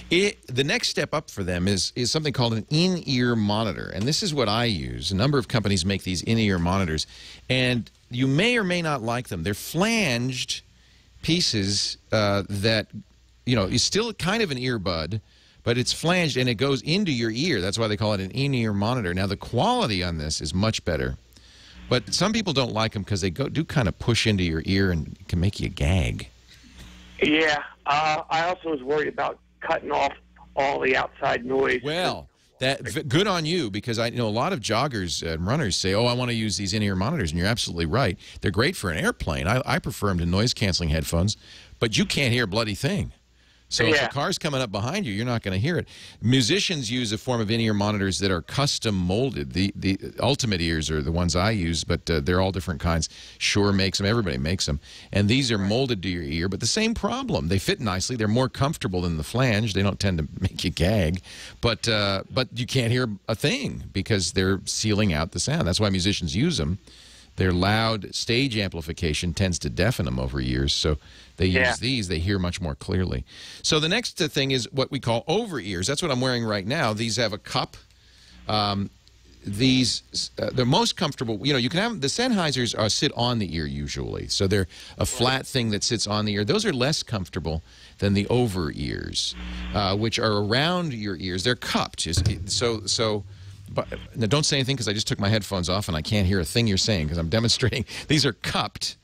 The next step up for them is something called an in-ear monitor, and this is what I use. A number of companies make these in-ear monitors, and you may or may not like them. They're flanged pieces that, you know, is still kind of an earbud, but it's flanged and it goes into your ear. That's why they call it an in-ear monitor. Now, the quality on this is much better, but some people don't like them because they do kind of push into your ear and can make you gag. Yeah, I also was worried about cutting off all the outside noise. Well, good on you, because I know a lot of joggers and runners say, oh, I want to use these in-ear monitors, and you're absolutely right. They're great for an airplane. I prefer them to noise-canceling headphones, but you can't hear a bloody thing. So if a car's coming up behind you, you're not going to hear it. Musicians use a form of in-ear monitors that are custom molded. The Ultimate ears are the ones I use, but they're all different kinds. Shure makes them. Everybody makes them. And these are molded to your ear, but the same problem. They fit nicely. They're more comfortable than the flange. They don't tend to make you gag. But you can't hear a thing because they're sealing out the sound. That's why musicians use them. Their loud stage amplification tends to deafen them over years, so they use these. They hear much more clearly. So the next thing is what we call over-ears. That's what I'm wearing right now. These have a cup. They're most comfortable. You know, you can have the Sennheisers sit on the ear usually, so they're a flat thing that sits on the ear. Those are less comfortable than the over-ears, which are around your ears. They're cupped. But now don't say anything because I just took my headphones off and I can't hear a thing you're saying because I'm demonstrating. These are cupped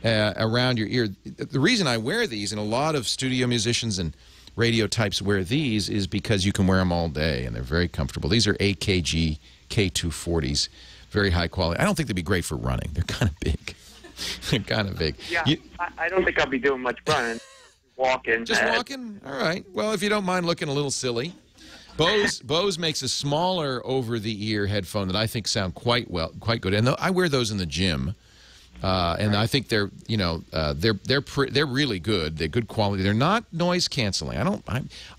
around your ear. The reason I wear these, and a lot of studio musicians and radio types wear these, is because you can wear them all day and they're very comfortable. These are AKG K240s, very high quality. I don't think they'd be great for running. They're kind of big. They're kind of big. Yeah, I don't think I'll be doing much running. walking. Just walking? All right. Well, if you don't mind looking a little silly. Bose makes a smaller over-the-ear headphone that I think sound quite good. And I wear those in the gym. And I think they're really good. They're good quality. They're not noise canceling.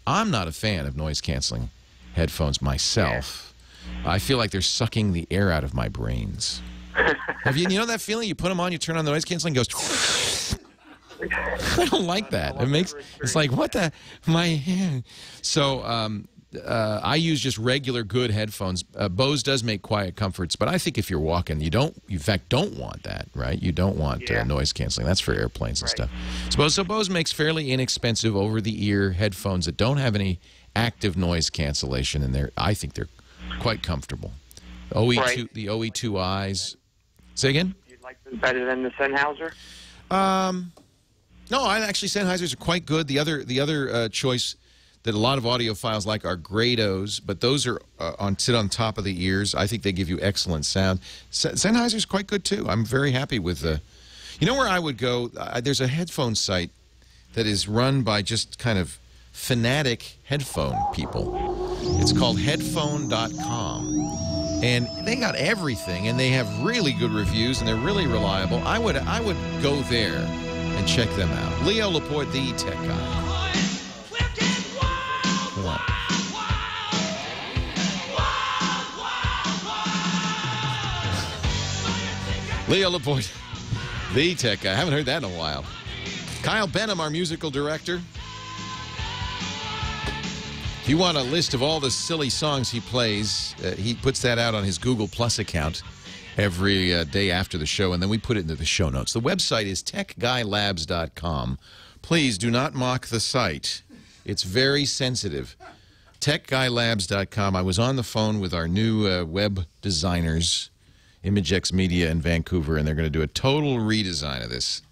I'm not a fan of noise canceling headphones myself. Yeah. I feel like they're sucking the air out of my brains. Have you know that feeling? You put them on, you turn on the noise canceling, goes. I don't like that. It's like what the my hand. So I use just regular good headphones. Bose does make quiet comforts, but I think if you're walking, you don't want that, right? You don't want noise canceling. That's for airplanes and stuff. So Bose makes fairly inexpensive over-the-ear headphones that don't have any active noise cancellation, and I think they're quite comfortable. The OE2Is. Say again? You like them better than the Sennheiser? No, actually Sennheisers are quite good. The other choice that a lot of audiophiles like are Grados, but those are sit on top of the ears. I think they give you excellent sound. Sennheiser's quite good too. I'm very happy with the. You know where I would go? There's a headphone site that is run by just kind of fanatic headphone people. It's called headphone.com, and they got everything, and they have really good reviews, and they're really reliable. I would go there and check them out. Leo Laporte, the tech guy. Leo Laporte, the tech guy. I haven't heard that in a while. Kyle Benham, our musical director. If you want a list of all the silly songs he plays, he puts that out on his Google Plus account every day after the show, and then we put it into the show notes. The website is techguylabs.com. Please do not mock the site. It's very sensitive. techguylabs.com. I was on the phone with our new web designers, ImageX Media in Vancouver, and they're going to do a total redesign of this.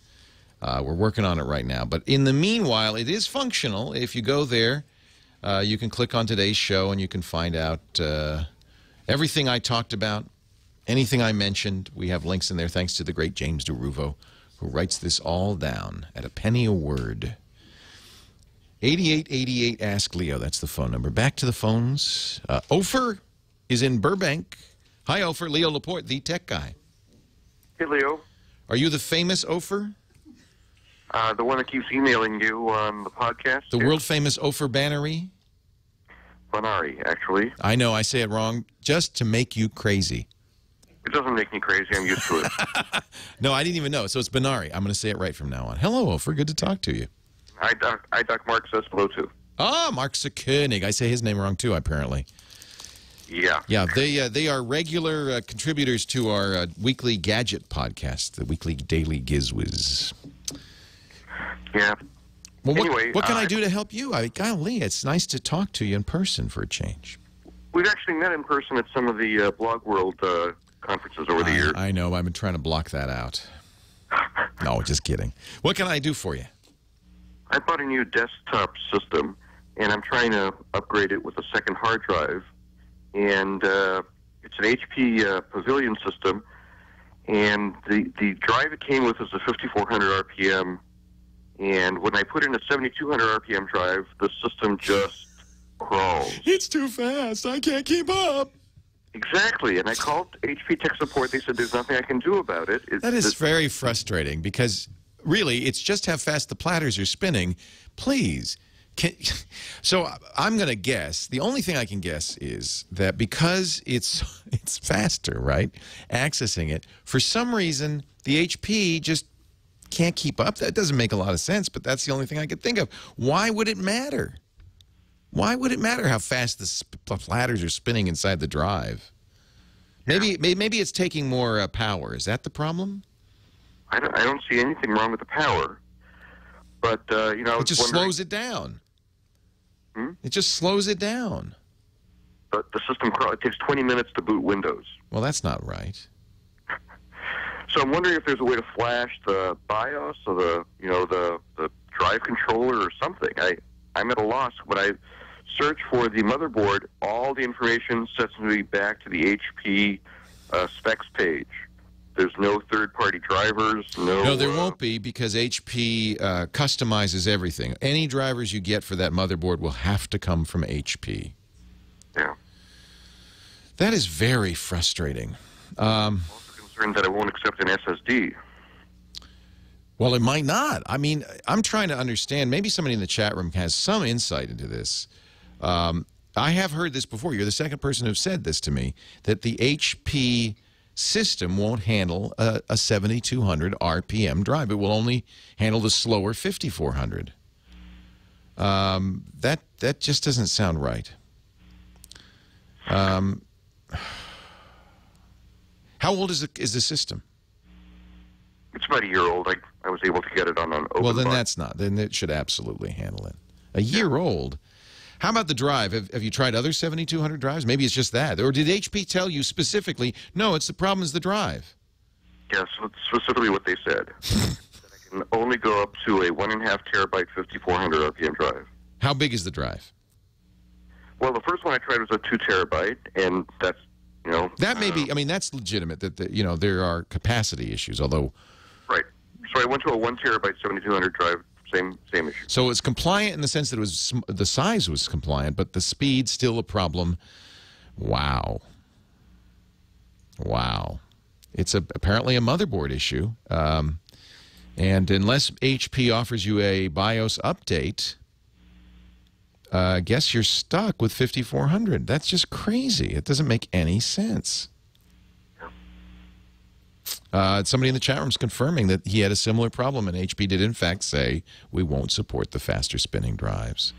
We're working on it right now. But in the meanwhile, it is functional. If you go there, you can click on today's show, and you can find out everything I talked about, anything I mentioned. We have links in there, thanks to the great James DeRuvo, who writes this all down at a penny a word. 8888 Ask Leo, that's the phone number. Back to the phones. Ofer is in Burbank. Hi, Ofer. Leo Laporte, the tech guy. Hey, Leo. Are you the famous Ofer? The one that keeps emailing you on the podcast. The world-famous Ofer Bannery? Banari, actually. I know, I say it wrong, just to make you crazy. It doesn't make me crazy. I'm used to it. No, I didn't even know. So it's Banari. I'm going to say it right from now on. Hello, Ofer. Good to talk to you. I Doc Mark says hello, too. Ah, Mark Koenig. I say his name wrong, too, apparently. Yeah. Yeah, they are regular contributors to our weekly gadget podcast, the weekly Daily Gizwiz. Yeah. Well, anyway, what can I do to help you? Golly, it's nice to talk to you in person for a change. We've actually met in person at some of the Blog World conferences over the years. I know. I've been trying to block that out. No, just kidding. What can I do for you? I bought a new desktop system, and I'm trying to upgrade it with a second hard drive. And it's an HP Pavilion system, and the drive it came with is a 5400 RPM. And when I put in a 7200 RPM drive, the system just crawls. It's too fast. I can't keep up. Exactly. And I called HP Tech Support. They said there's nothing I can do about it. That is very frustrating because, really, it's just how fast the platters are spinning. Please. So I'm going to guess, the only thing I can guess is that because it's faster, right, accessing it, for some reason, the HP just can't keep up. That doesn't make a lot of sense, but that's the only thing I could think of. Why would it matter? Why would it matter how fast the platters are spinning inside the drive? Maybe it's taking more power. Is that the problem? I don't see anything wrong with the power, but you know, it just slows it down. It just slows it down. But the system it takes 20 minutes to boot Windows. Well, that's not right. So I'm wondering if there's a way to flash the BIOS or the drive controller or something. I'm at a loss. When I search for the motherboard, all the information sends me back to the HP specs page. there's no third-party drivers. No, there won't be, because HP customizes everything. Any drivers you get for that motherboard will have to come from HP. Yeah. That is very frustrating. I'm also concerned that it won't accept an SSD. Well, it might not. I mean, I'm trying to understand. Maybe somebody in the chat room has some insight into this. I have heard this before. You're the second person who said this to me, that the HP system won't handle a 7200 RPM drive. It will only handle the slower 5400. That just doesn't sound right. How old is the system? It's about a year old. I was able to get it on an open Well, then box. that's not. Then it should absolutely handle it. A year old. How about the drive? Have you tried other 7200 drives? Maybe it's just that. Or did HP tell you specifically, no, it's the problem is the drive? Yes, that's specifically what they said. That I can only go up to a 1.5 terabyte 5400 RPM drive. How big is the drive? Well, the first one I tried was a 2 terabyte, and that's, you know... That may be, I mean, that's legitimate, that you know, there are capacity issues, although... Right. So I went to a 1 terabyte 7200 drive, same issue. So it's compliant in the sense that it was, the size was compliant, but the speed still a problem. Wow. Wow. It's apparently a motherboard issue. And unless HP offers you a BIOS update, I guess you're stuck with 5400. That's just crazy. It doesn't make any sense. Somebody in the chat room is confirming that he had a similar problem, and HP did in fact say we won't support the faster spinning drives.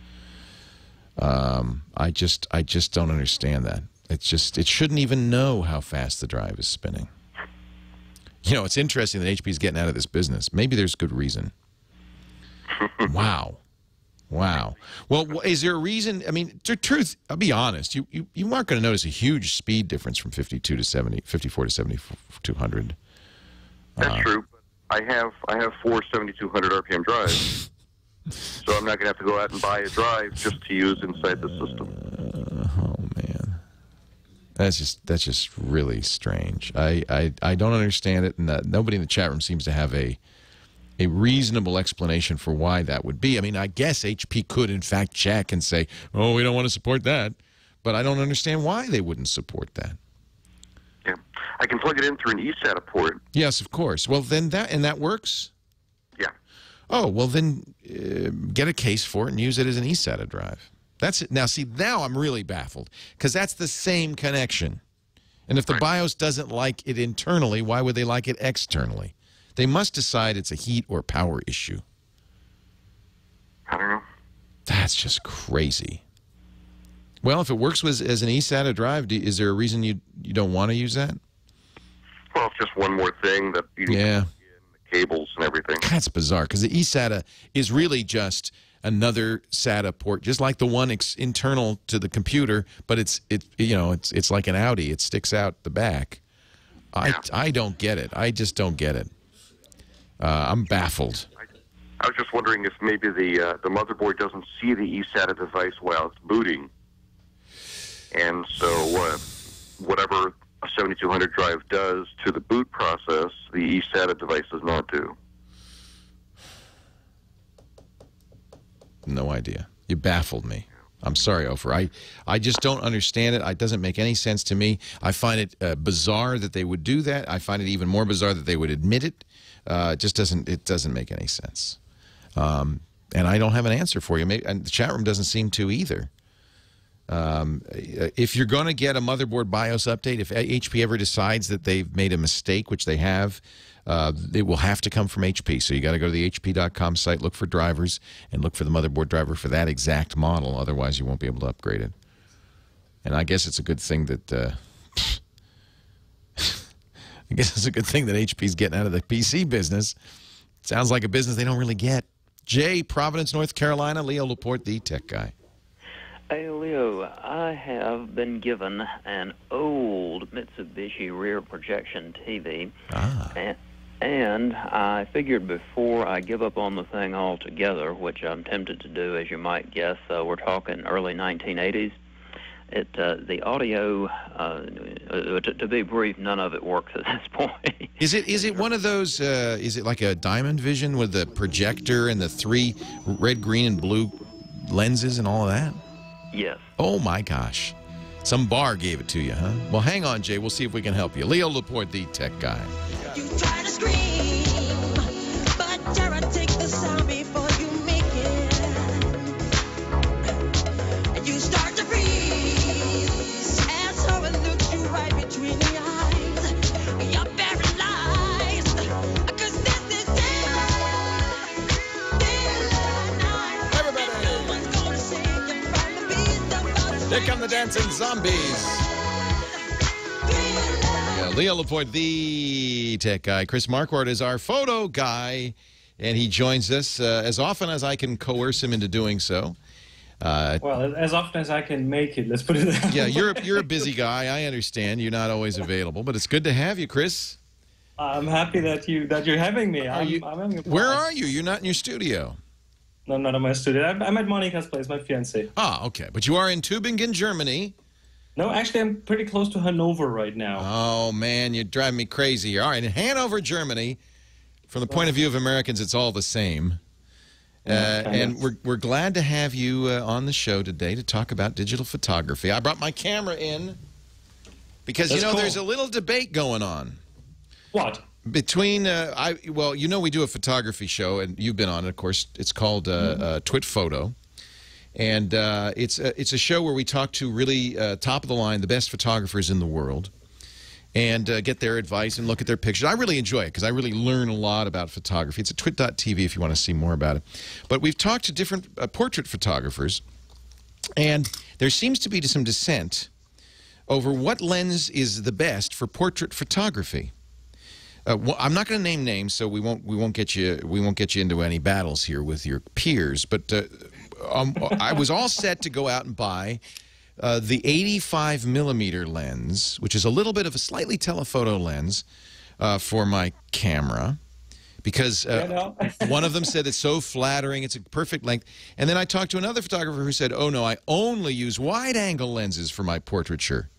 I just don't understand that. It shouldn't even know how fast the drive is spinning. You know, it's interesting that HP is getting out of this business. Maybe there's good reason. Wow. Wow. Well, is there a reason? I mean, truth, I'll be honest. You aren't going to notice a huge speed difference from 54 to 7200. That's true. But I have 4 7200 RPM drives, so I'm not going to have to go out and buy a drive just to use inside the system. Oh man, that's just really strange. I don't understand it, and nobody in the chat room seems to have a reasonable explanation for why that would be. I mean, I guess HP could in fact check and say, "Oh, we don't want to support that," but I don't understand why they wouldn't support that. Yeah, I can plug it in through an eSATA port. Yes, of course. Well, then that works. Yeah. Oh, well then get a case for it and use it as an eSATA drive. That's it. Now, see, now I'm really baffled because that's the same connection. And if the BIOS doesn't like it internally, why would they like it externally? They must decide it's a heat or power issue. I don't know. That's just crazy. Well, if it works as an eSATA drive, is there a reason you don't want to use that? Well, it's just one more thing that you need to plug in, the cables and everything. That's bizarre because the eSATA is really just another SATA port, just like the one internal to the computer, but it's like an Audi. It sticks out the back. I don't get it. I just don't get it. I'm baffled. I was just wondering if maybe the motherboard doesn't see the eSATA device while it's booting. And so whatever a 7200 drive does to the boot process, the eSATA device does not do. No idea. You baffled me. I'm sorry, Ofer. I just don't understand it. It doesn't make any sense to me. I find it bizarre that they would do that. I find it even more bizarre that they would admit it. It doesn't make any sense. And I don't have an answer for you. And the chat room doesn't seem to either. If you're going to get a motherboard BIOS update, if HP ever decides that they've made a mistake, which they have, it will have to come from HP. So you got to go to the HP.com site, look for drivers, and look for the motherboard driver for that exact model. Otherwise, you won't be able to upgrade it. And I guess it's a good thing that HP's getting out of the PC business. Sounds like a business they don't really get. Jay, Providence, North Carolina. Leo Laporte, the tech guy. Hey, Leo, I have been given an old Mitsubishi rear projection TV, and I figured before I give up on the thing altogether, which I'm tempted to do, as you might guess, we're talking early 1980s, the audio, to be brief, none of it works at this point. Is it one of those? Is it like a Diamond Vision with the projector and the 3 red, green, and blue lenses and all of that? Yes. Oh my gosh, some bar gave it to you, huh? Well, hang on, Jay. We'll see if we can help you. Leo Laporte, the tech guy. You try to scream, but Tara takes the sound before you make it. And you start to freeze as horror looks you right between the eyes. You're paralyzed, 'cause this is daylight. Everybody! No one's gonna save you from the beast of us. Here come the dancing zombies. Leo Laporte, the tech guy. Chris Marquardt is our photo guy, and he joins us as often as I can coerce him into doing so. Well, as often as I can make it, let's put it that way. Yeah, you're a busy guy. I understand you're not always available, but it's good to have you, Chris. I'm happy that you're having me. I'm having a Where are you? You're not in your studio. No, I'm not in my studio. I'm at Monica's place, my fiancée. Ah, okay. But you are in Tübingen, Germany. No, actually, I'm pretty close to Hanover right now. Oh, man, you drive me crazy. All right, in Hanover, Germany, from the point of view of Americans, it's all the same. And we're glad to have you on the show today to talk about digital photography. I brought my camera in because, That's cool. There's a little debate going on. What? Between, we do a photography show, and you've been on it, of course. It's called TWiT Photo. And it's a show where we talk to really top of the line, the best photographers in the world, and get their advice and look at their pictures. I really enjoy it because I really learn a lot about photography. It's at twit.tv if you want to see more about it. But we've talked to different portrait photographers, and there seems to be some dissent over what lens is the best for portrait photography. I'm not going to name names, so we won't get you into any battles here with your peers. But I was all set to go out and buy the 85 millimeter lens, which is a little bit of a slightly telephoto lens for my camera, because one of them said it's so flattering, it's a perfect length. And then I talked to another photographer who said, oh no, I only use wide-angle lenses for my portraiture.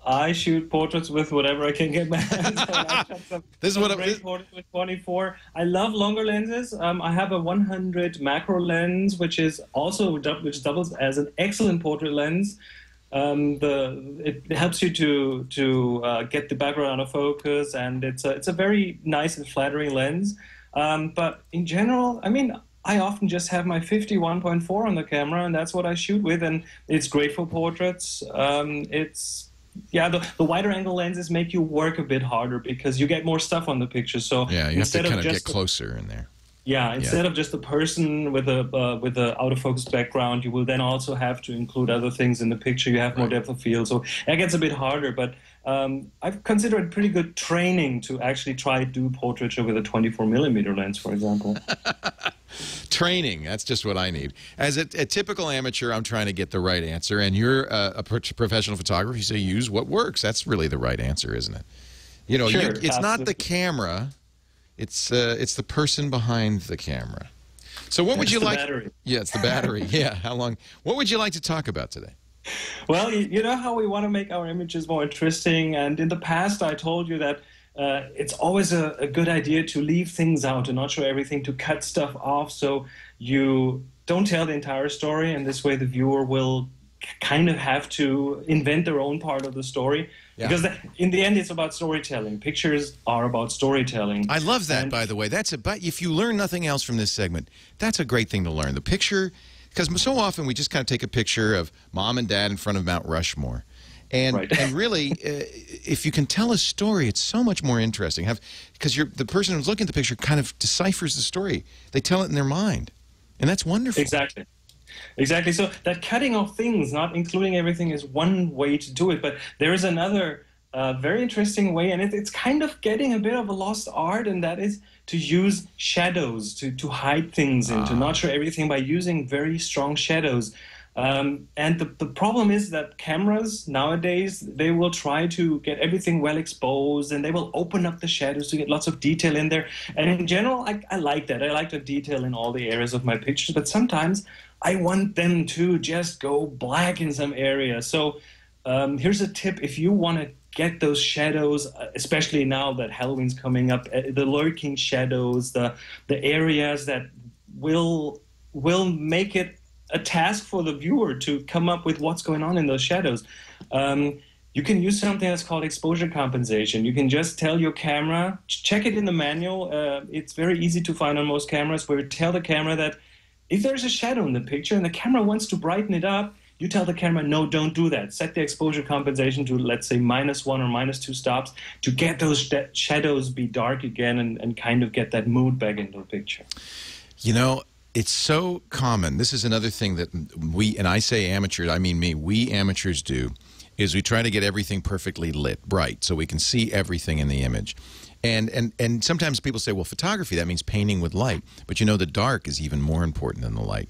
I shoot portraits with whatever I can get my hands on. I shot some great portraits with 24. I love longer lenses. I have a 100 macro lens, which doubles as an excellent portrait lens. It helps you to get the background out of focus, and it's a very nice and flattering lens. But in general, I mean, I often just have my 51.4 on the camera, and that's what I shoot with, and it's great for portraits. The wider angle lenses make you work a bit harder because you get more stuff on the picture. So yeah, you have to kind of get closer in there. Yeah, instead of just a person with a out of focus background, you will then also have to include other things in the picture. You have more depth of field, so it gets a bit harder. But I've considered it pretty good training to actually try to do portraiture with a 24 millimeter lens, for example. Training, that's just what I need. As a typical amateur, I'm trying to get the right answer, and you're a professional photographer, you say use what works. That's really the right answer, isn't it? It's not the camera, it's the person behind the camera. So what would you like? Battery. Yeah, it's the battery. Yeah, how long? What would you like to talk about today? Well, you know how we want to make our images more interesting, and in the past I told you that it's always a good idea to leave things out and not show everything, to cut stuff off so you don't tell the entire story, and this way the viewer will kind of have to invent their own part of the story. Yeah. Because in the end, it's about storytelling. Pictures are about storytelling. I love that, by the way. If you learn nothing else from this segment, that's a great thing to learn. The picture, because so often we just kind of take a picture of mom and dad in front of Mount Rushmore. And really, if you can tell a story, it's so much more interesting. Because the person who's looking at the picture kind of deciphers the story. They tell it in their mind. And that's wonderful. Exactly. So that cutting off things, not including everything, is one way to do it. But there is another very interesting way, and it's kind of getting a bit of a lost art, and that is to use shadows, to hide things and to not show everything by using very strong shadows. And the problem is that cameras nowadays, they will try to get everything well exposed, and they will open up the shadows to get lots of detail in there. And in general, I like that. I like the detail in all the areas of my pictures, but sometimes I want them to just go black in some areas. So here's a tip. If you want to get those shadows, especially now that Halloween's coming up, the lurking shadows, the areas that will make it a task for the viewer to come up with what's going on in those shadows. You can use something that's called exposure compensation. You can just tell your camera, check it in the manual. It's very easy to find on most cameras, where you tell the camera that if there's a shadow in the picture and the camera wants to brighten it up, you tell the camera, no, don't do that. Set the exposure compensation to, let's say, -1 or -2 stops to get those shadows be dark again and kind of get that mood back into the picture. You know, it's so common. This is another thing that we, and I say amateurs, I mean me, we amateurs do, is we try to get everything perfectly lit, bright, so we can see everything in the image. And sometimes people say, well, photography, that means painting with light. But you know, the dark is even more important than the light.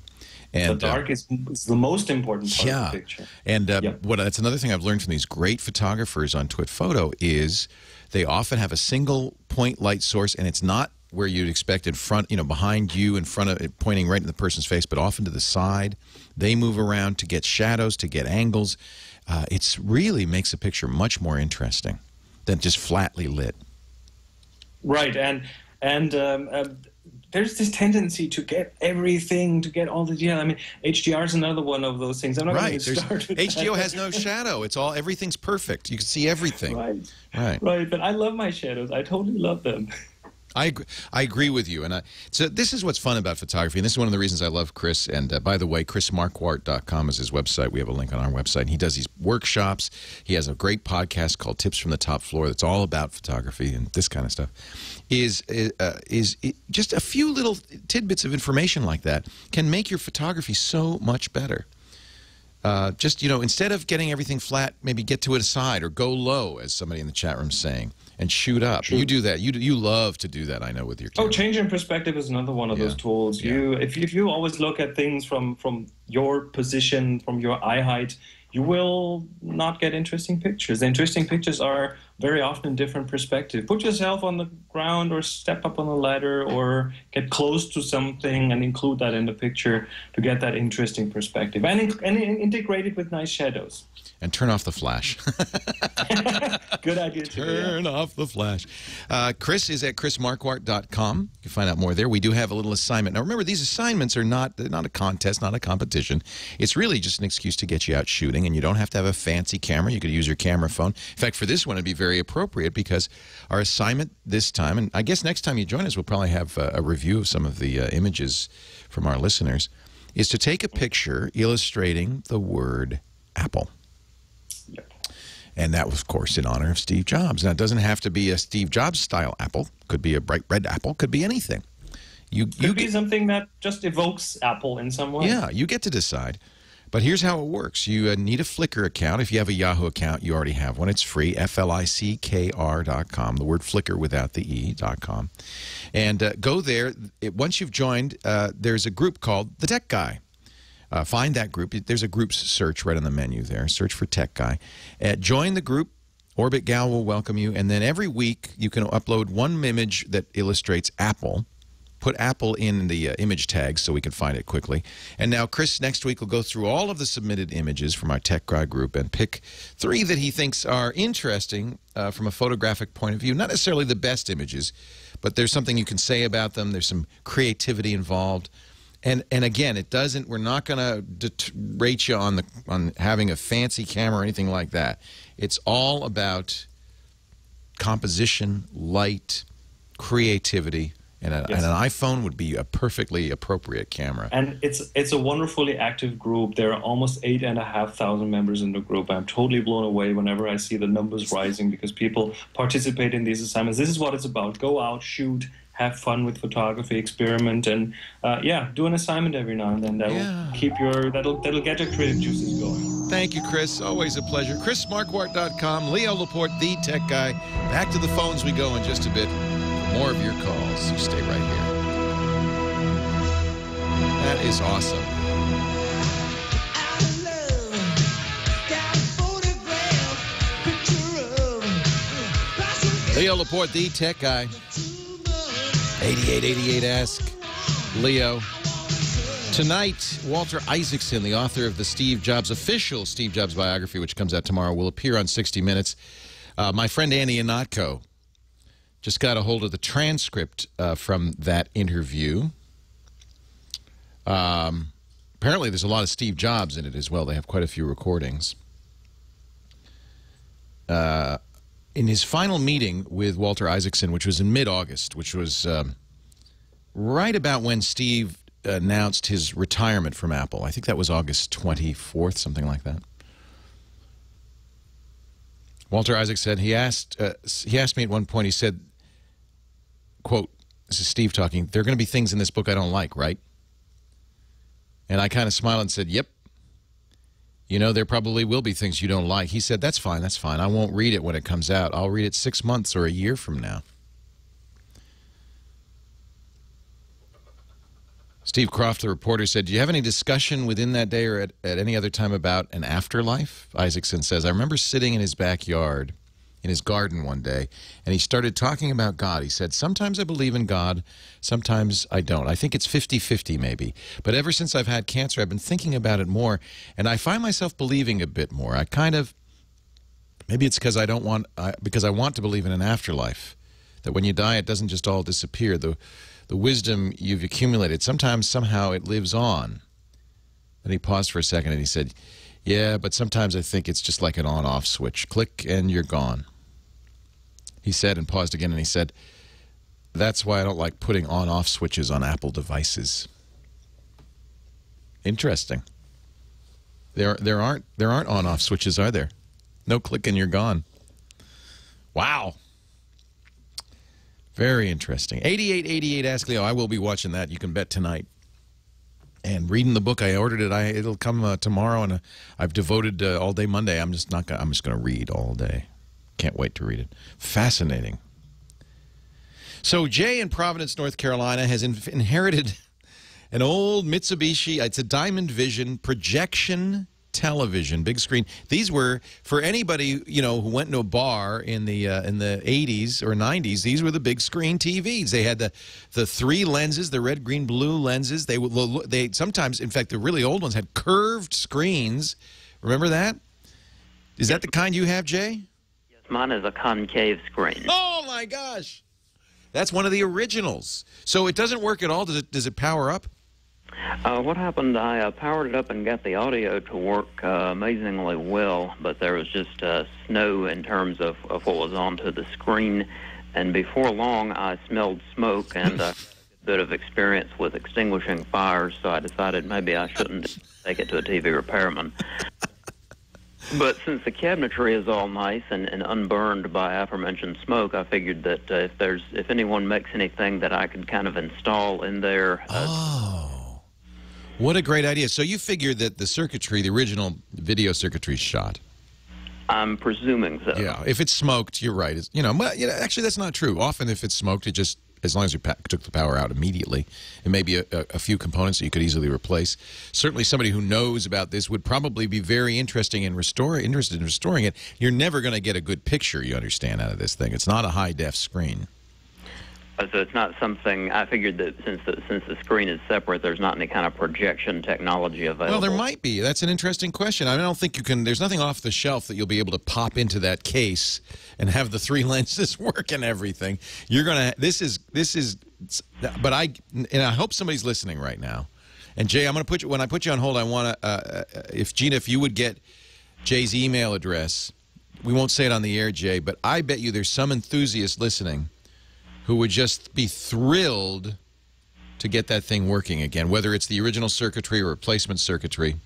And the dark is the most important part of the picture. And that's another thing I've learned from these great photographers on TWiT Photo is they often have a single point light source, and it's not where you'd expect in front, you know, behind you, in front of it, pointing right in the person's face, but often to the side. They move around to get shadows, to get angles. It's really makes a picture much more interesting than just flatly lit. Right, and there's this tendency to get everything, to get all the detail. I mean, HDR is another one of those things. I'm not going to start with HDR has no shadow. It's all, everything's perfect. You can see everything. Right, but I love my shadows. I totally love them. I agree with you. And so this is what's fun about photography, and this is one of the reasons I love Chris. And by the way, ChrisMarquardt.com is his website. We have a link on our website. And he does these workshops. He has a great podcast called Tips from the Top Floor that's all about photography and this kind of stuff. Is just a few little tidbits of information like that can make your photography so much better. Just, you know, instead of getting everything flat, maybe get to it aside or go low, as somebody in the chat room is saying, and shoot up. You do that. You love to do that, I know, with your camera. Oh, changing perspective is another one of those tools. If you always look at things from your position, from your eye height, you will not get interesting pictures. The interesting pictures are very often in different perspective. Put yourself on the ground or step up on a ladder or get close to something and include that in the picture to get that interesting perspective. And integrate it with nice shadows. And turn off the flash. Good idea. Turn off the flash. Chris is at chrismarquardt.com. You can find out more there. We do have a little assignment. Now, remember, these assignments are not a contest, not a competition. It's really just an excuse to get you out shooting, and you don't have to have a fancy camera. You could use your camera phone. In fact, for this one, it'd be very appropriate because our assignment this time, and I guess next time you join us, we'll probably have a review of some of the images from our listeners, is to take a picture illustrating the word Apple. And that was, of course, in honor of Steve Jobs. Now, it doesn't have to be a Steve Jobs-style apple. Could be a bright red apple. Could be anything. Could be something that just evokes Apple in some way. Yeah, you get to decide. But here's how it works. You need a Flickr account. If you have a Yahoo account, you already have one. It's free, FLICKR.com, the word Flickr without the E.com. And go there. Once you've joined, there's a group called The Tech Guy. Find that group. There's a groups search right on the menu there. Search for Tech Guy. Join the group. Orbit Gal will welcome you. And then every week you can upload one image that illustrates Apple. Put Apple in the image tags so we can find it quickly. And now Chris next week will go through all of the submitted images from our Tech Guy group and pick 3 that he thinks are interesting from a photographic point of view. Not necessarily the best images, but there's something you can say about them. There's some creativity involved. And again, it doesn't. We're not going to rate you on having a fancy camera or anything like that. It's all about composition, light, creativity, and an iPhone would be a perfectly appropriate camera. And it's a wonderfully active group. There are almost 8,500 members in the group. I'm totally blown away whenever I see the numbers rising because people participate in these assignments. This is what it's about. Go out, shoot. Have fun with photography, experiment, and do an assignment every now and then. That'll keep that'll get your creative juices going. Thank you, Chris. Always a pleasure. ChrisMarquardt.com. Leo Laporte, the Tech Guy. Back to the phones we go in just a bit. For more of your calls. You stay right here. That is awesome. Leo Laporte, the Tech Guy. 8888 Ask Leo. Tonight, Walter Isaacson, the author of the official Steve Jobs biography, which comes out tomorrow, will appear on 60 Minutes. My friend Annie Ihnatko just got a hold of the transcript from that interview. Apparently, there's a lot of Steve Jobs in it as well. They have quite a few recordings. In his final meeting with Walter Isaacson, which was in mid-August, which was right about when Steve announced his retirement from Apple. I think that was August 24th, something like that. Walter Isaacson said, he asked me at one point, he said, quote, this is Steve talking, there are going to be things in this book I don't like, right? And I kind of smiled and said, yep. You know, there probably will be things you don't like. He said, that's fine, that's fine. I won't read it when it comes out. I'll read it 6 months or a year from now. Steve Croft, the reporter, said, do you have any discussion within that day or at any other time about an afterlife? Isaacson says, I remember sitting in his backyard, in his garden one day, and he started talking about God. He said, sometimes I believe in God, sometimes I don't. I think it's 50-50 maybe. But ever since I've had cancer, I've been thinking about it more, and I find myself believing a bit more. I kind of, maybe it's because because I want to believe in an afterlife, that when you die, it doesn't just all disappear. The wisdom you've accumulated, sometimes, somehow, it lives on. Then he paused for a second and he said, yeah, but sometimes I think it's just like an on-off switch. Click and you're gone. He said, and paused again, and he said, that's why I don't like putting on-off switches on Apple devices. Interesting. There aren't on-off switches, are there? No click and you're gone. Wow. Very interesting. 8888 Ask Leo. I will be watching that. You can bet tonight. And reading the book, I ordered it. It'll come tomorrow, and I've devoted all day Monday. I'm just going to read all day. Can't wait to read it. Fascinating. So Jay in Providence, North Carolina, has inherited an old Mitsubishi. It's a Diamond Vision projection television, big screen. These were, for anybody, you know, who went to a bar in the 80s or 90s, these were the big screen TVs. They had the three lenses, the red, green, blue lenses. They sometimes, in fact, the really old ones had curved screens. Remember that? Is that the kind you have, Jay? Yes, mine is a concave screen. Oh my gosh. That's one of the originals. So it doesn't work at all. Does it power up? What happened, I powered it up and got the audio to work amazingly well, but there was just snow in terms of what was onto the screen, and before long I smelled smoke and a bit of experience with extinguishing fires, so I decided maybe I shouldn't take it to a TV repairman. But since the cabinetry is all nice and unburned by aforementioned smoke, I figured that if anyone makes anything that I could kind of install in there... What a great idea. So you figured that the circuitry, the original video circuitry, is shot. I'm presuming so. Yeah. If it's smoked, you're right. Actually, that's not true. Often, if it's smoked, it just, as long as you took the power out immediately, it may be a few components that you could easily replace. Certainly, somebody who knows about this would probably be very interested in restoring it. You're never going to get a good picture, you understand, out of this thing. It's not a high-def screen. So it's not something, I figured that since the screen is separate, there's not any kind of projection technology available. Well, there might be. That's an interesting question. I don't think you can, there's nothing off the shelf that you'll be able to pop into that case and have the three lenses work and everything. You're going to, but I hope somebody's listening right now. And Jay, I'm going to put you, when I put you on hold, I want to, if you would get Jay's email address, we won't say it on the air, Jay, but I bet you there's some enthusiast listening who would just be thrilled to get that thing working again, whether it's the original circuitry or replacement circuitry.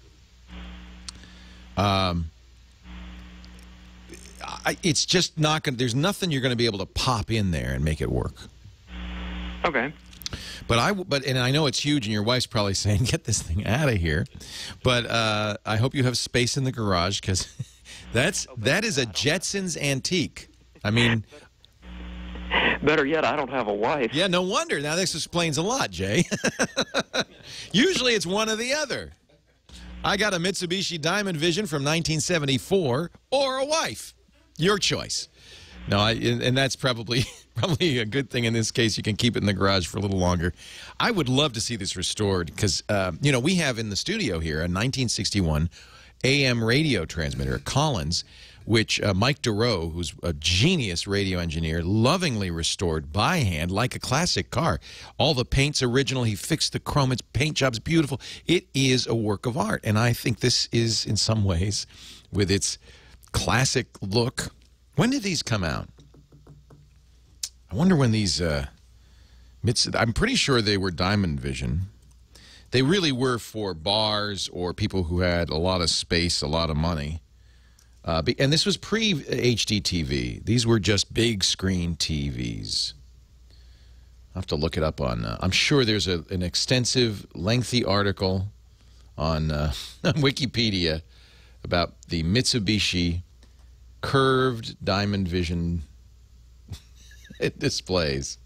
It's just not going to, there's nothing you're going to be able to pop in there and make it work. Okay. But I know it's huge, and your wife's probably saying, get this thing out of here. But I hope you have space in the garage, because that is a Jetsons antique. I mean... Better yet, I don't have a wife. Yeah, no wonder. Now, this explains a lot, Jay. Usually, it's one or the other. I got a Mitsubishi Diamond Vision from 1974 or a wife. Your choice. No, and that's probably a good thing in this case. You can keep it in the garage for a little longer. I would love to see this restored because, we have in the studio here a 1961 AM radio transmitter, a Collins, which Mike DeRoe, who's a genius radio engineer, lovingly restored by hand like a classic car. All the paint's original. He fixed the chrome. Its paint job's beautiful. It is a work of art, and I think this is, in some ways, with its classic look. When did these come out? I wonder when these I'm pretty sure they were Diamond Vision. They really were for bars or people who had a lot of space, a lot of money. And this was pre-HD TV. These were just big screen TVs. I'll have to look it up on... I'm sure there's an extensive, lengthy article on Wikipedia about the Mitsubishi curved Diamond Vision displays.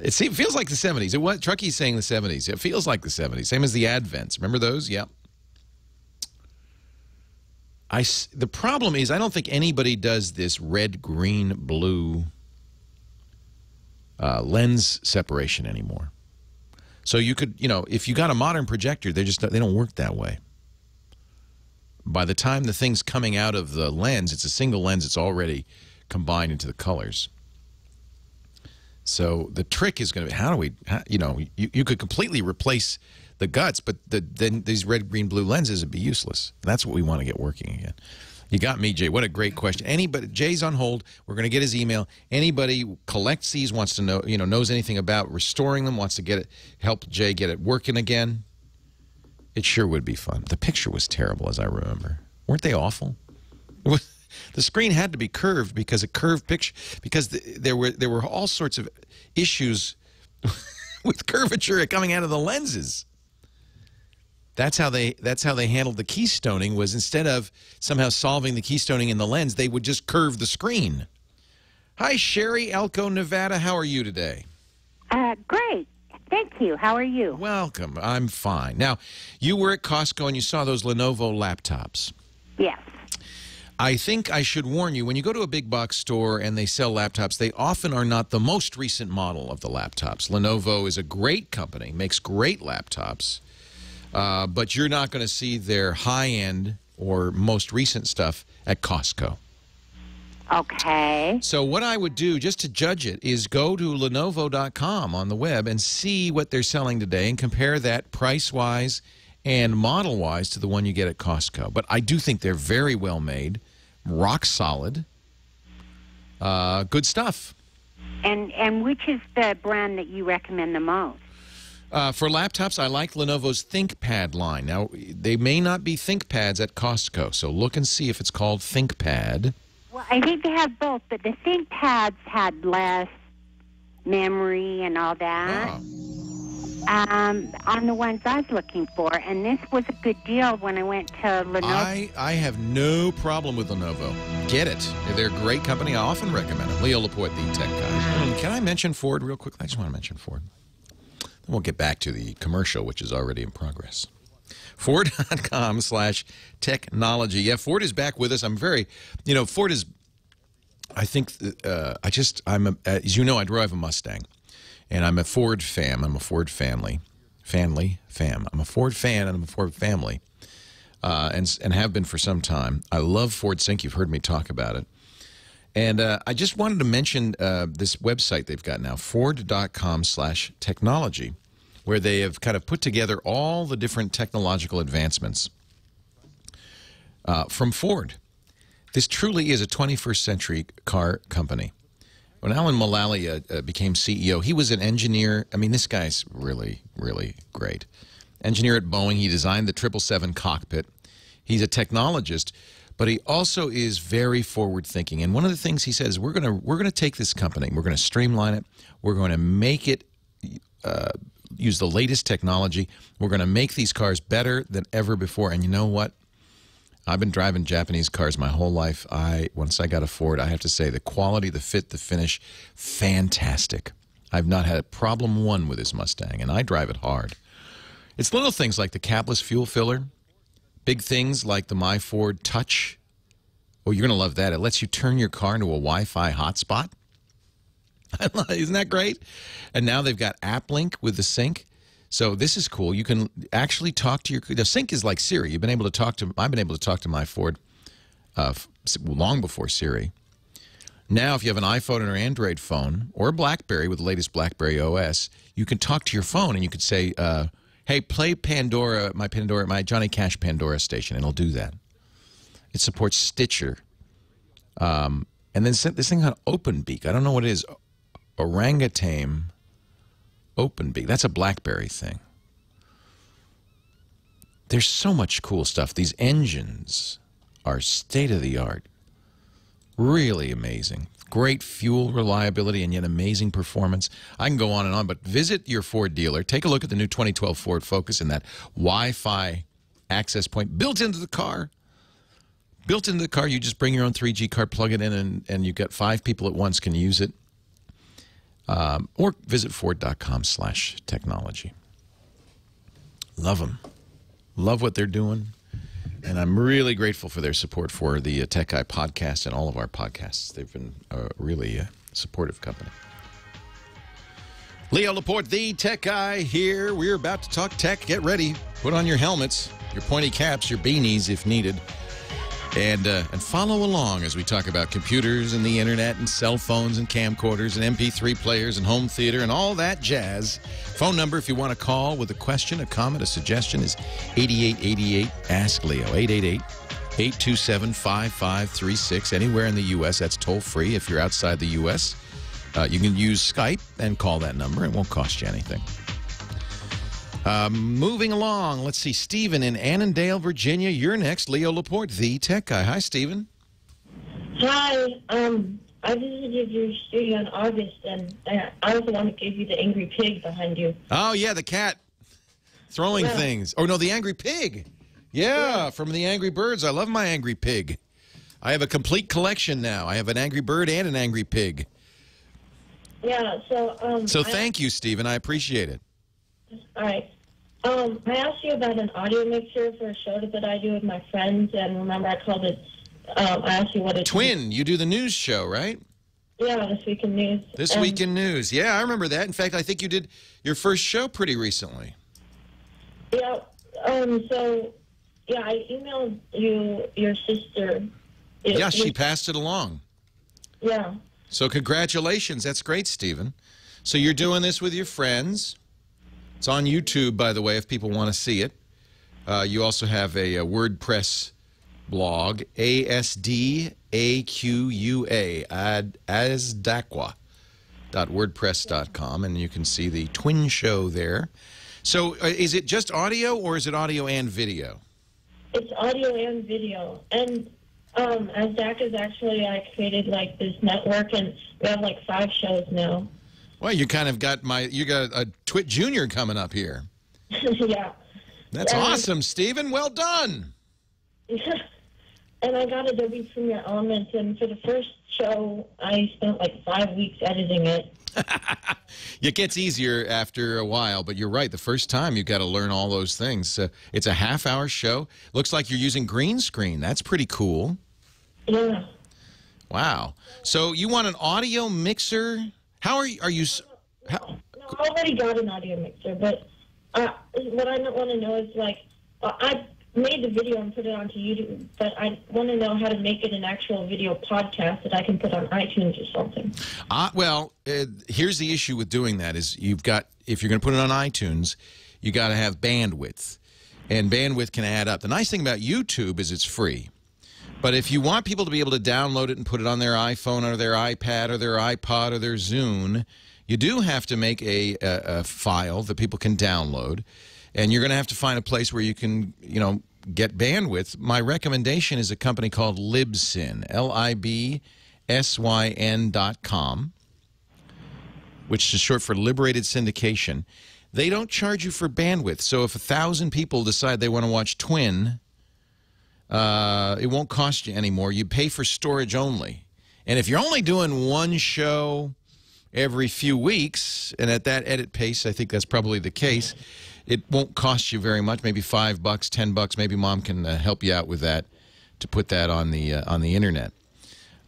It feels like the 70s. Truckey's saying the 70s. It feels like the 70s. Same as the Advents. Remember those? Yep. The problem is I don't think anybody does this red, green, blue lens separation anymore. So you could, if you got a modern projector, they don't work that way. By the time the thing's coming out of the lens, it's a single lens. It's already combined into the colors. So the trick is going to be you could completely replace the guts, but then these red, green, blue lenses would be useless. That's what we want to get working again. You got me, Jay. What a great question. Jay's on hold. We're going to get his email. Anybody who collects these, wants to know, knows anything about restoring them, wants to help Jay get it working again. It sure would be fun. The picture was terrible, as I remember. Weren't they awful? The screen had to be curved because a curved picture, because there were all sorts of issues with curvature coming out of the lenses. That's how they handled the keystoning, was instead of somehow solving the keystoning in the lens, they would just curve the screen. Hi, Sherry, Elko, Nevada. How are you today? Great. Thank you. How are you? Welcome. I'm fine. Now, you were at Costco and you saw those Lenovo laptops. Yes. I think I should warn you, when you go to a big box store and they sell laptops, they often are not the most recent model of the laptops. Lenovo is a great company, makes great laptops, but you're not going to see their high-end or most recent stuff at Costco. Okay. So what I would do, just to judge it, is go to Lenovo.com on the web and see what they're selling today and compare that price-wise and model-wise to the one you get at Costco. But I do think they're very well made, rock solid, good stuff. And which is the brand that you recommend the most? For laptops, I like Lenovo's ThinkPad line. Now, they may not be ThinkPads at Costco, so look and see if it's called ThinkPad. Well, I think they have both, but the ThinkPads had less memory and all that. On the ones I was looking for, and this was a good deal when I went to Lenovo. I have no problem with Lenovo. Get it. They're a great company. I often recommend it. Leo Laporte, the tech guy. Can I mention Ford real quick? I just want to mention Ford. Then we'll get back to the commercial, which is already in progress. Ford.com/technology. Yeah, Ford is back with us. I'm very, Ford is, I think, as you know, I drive a Mustang. And I'm a Ford fam. I'm a Ford family. I'm a Ford fan and I'm a Ford family. And have been for some time. I love Ford Sync. You've heard me talk about it. And I just wanted to mention this website they've got now, Ford.com/technology, where they have kind of put together all the different technological advancements from Ford. This truly is a 21st century car company. When Alan Mulally became CEO, he was an engineer. I mean, this guy's really, really great. Engineer at Boeing. He designed the 777 cockpit. He's a technologist, but he also is very forward-thinking. And one of the things he says, we're going to take this company, we're going to streamline it, we're going to make it use the latest technology, we're going to make these cars better than ever before. And you know what? I've been driving Japanese cars my whole life. Once I got a Ford, I have to say the quality, the fit, the finish, fantastic. I've not had a problem one with this Mustang, and I drive it hard. It's little things like the capless fuel filler, big things like the My Ford Touch Oh, you're going to love that. It lets you turn your car into a Wi-Fi hotspot. Isn't that great? And now they've got App Link with the sync. So this is cool. You can actually talk to the sync is like Siri. I've been able to talk to my Ford long before Siri. Now, if you have an iPhone or Android phone or a BlackBerry with the latest BlackBerry OS, you can talk to your phone and you can say, hey, play Pandora, my Johnny Cash Pandora station, and it'll do that. It supports Stitcher. And then this thing called OpenBeak. I don't know what it is. Orangutan OpenBeak. That's a BlackBerry thing. There's so much cool stuff. These engines are state-of-the-art. Really amazing. Great fuel reliability and yet amazing performance. I can go on and on, but visit your Ford dealer. Take a look at the new 2012 Ford Focus and that Wi-Fi access point built into the car. Built into the car, you just bring your own 3G card, plug it in, and you've got 5 people at once can use it. Or visit Ford.com/technology. Love them. Love what they're doing. And I'm really grateful for their support for the Tech Guy podcast and all of our podcasts. They've been a really supportive company. Leo Laporte, the Tech Guy, here. We're about to talk tech. Get ready. Put on your helmets, your pointy caps, your beanies if needed. And follow along as we talk about computers and the internet and cell phones and camcorders and MP3 players and home theater and all that jazz. Phone number if you want to call with a question, a comment, a suggestion is 8888-ASK-LEO, 888-827-5536. Anywhere in the U.S., that's toll-free. If you're outside the U.S., you can use Skype and call that number. It won't cost you anything. Moving along, let's see. Stephen in Annandale, Virginia. You're next. Leo Laporte, the Tech Guy. Hi, Stephen. Hi. I visited your studio in August, and I was the one that gave you the angry pig behind you. Oh, yeah, the cat throwing things. Oh, no, the angry pig. Yeah, from the Angry Birds. I love my angry pig. I have a complete collection now. I have an angry bird and an angry pig. Yeah, so thank you, Stephen. I appreciate it. All right. I asked you about an audio mixer for a show that I do with my friends, and remember I called it, I asked you what it Twin, you do the news show, right? Yeah, This Week in News. This Week in News. Yeah, I remember that. In fact, I think you did your first show pretty recently. Yeah, I emailed you, your sister. Yeah, she passed it along. Yeah. So congratulations. That's great, Stephen. So you're doing this with your friends. It's on YouTube, by the way, if people want to see it. You also have a WordPress blog, ASDAQUA, asdaqua.wordpress.com, and you can see the Twin Show there. So is it just audio, or is it audio and video? It's audio and video. And Asdac is actually, I created like this network, and we have like 5 shows now. Well, you kind of got you got a TWiT Junior coming up here. Yeah. That's awesome, Stephen. Well done. Yeah. And I got Adobe Premiere Elements, and for the first show, I spent like 5 weeks editing it. It gets easier after a while, but you're right. The first time, you've got to learn all those things. It's a half-hour show. Looks like you're using green screen. That's pretty cool. Yeah. Wow. So you want an audio mixer? How are you? No, I already got an audio mixer, but what I want to know is, like, I made the video and put it onto YouTube, but I want to know how to make it an actual video podcast that I can put on iTunes or something. Well, here's the issue with doing that is if you're going to put it on iTunes, you got to have bandwidth, and bandwidth can add up. The nice thing about YouTube is it's free. But if you want people to be able to download it and put it on their iPhone or their iPad or their iPod or their Zune, you do have to make a file that people can download. And you're going to have to find a place where you can, get bandwidth. My recommendation is a company called Libsyn, LIBSYN.com, which is short for Liberated Syndication. They don't charge you for bandwidth. So if 1,000 people decide they want to watch Twin, it won't cost you anymore. You pay for storage only. And if you're only doing one show every few weeks, and at that edit pace, I think that's probably the case, it won't cost you very much, maybe $5, $10. Maybe Mom can help you out with that. to put that on the internet.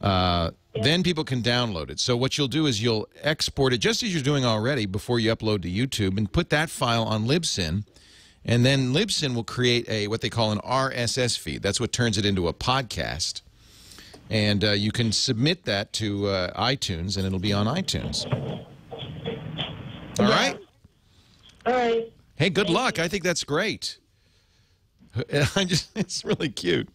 Then people can download it. So what you'll do is you'll export it just as you're doing already before you upload to YouTube, and put that file on Libsyn, and then Libsyn will create what they call an RSS feed. That's what turns it into a podcast, and you can submit that to iTunes, and it'll be on iTunes. All right? All right. Hey, good luck. I think that's great. It's really cute.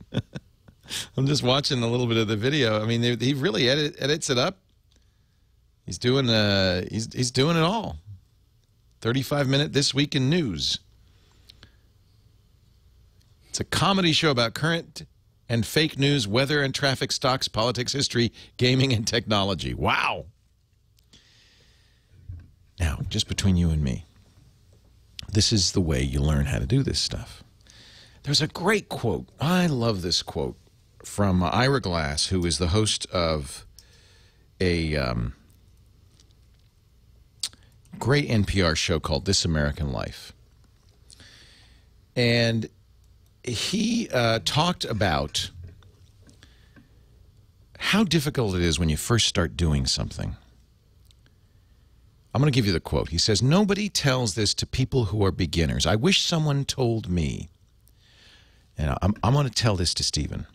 I'm just watching a little bit of the video. I mean, he really edits it up. He's doing he's doing it all. 35-minute This Week in News. It's a comedy show about current and fake news, weather and traffic, stocks, politics, history, gaming, and technology. Wow. Now, just between you and me, this is the way you learn how to do this stuff. There's a great quote. I love this quote from Ira Glass, who is the host of a great NPR show called This American Life. And he talked about how difficult it is when you first start doing something. I'm going to give you the quote. He says, "Nobody tells this to people who are beginners. I wish someone told me." And I'm going to tell this to Stephen.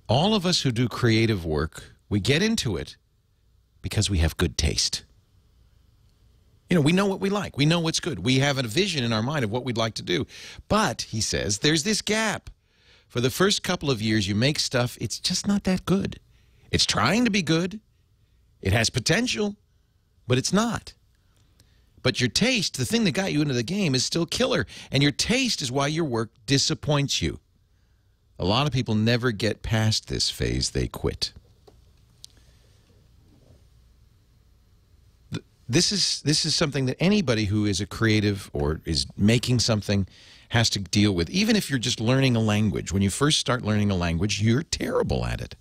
All of us who do creative work, we get into it because we have good taste. You know, we know what we like. We know what's good. We have a vision in our mind of what we'd like to do. But, he says, there's this gap. For the first couple of years, you make stuff, it's just not that good. It's trying to be good. It has potential, but it's not. But your taste, the thing that got you into the game, is still killer. And your taste is why your work disappoints you. A lot of people never get past this phase. They quit. This is something that anybody who is a creative or is making something has to deal with. Even if you're just learning a language. When you first start learning a language, you're terrible at it.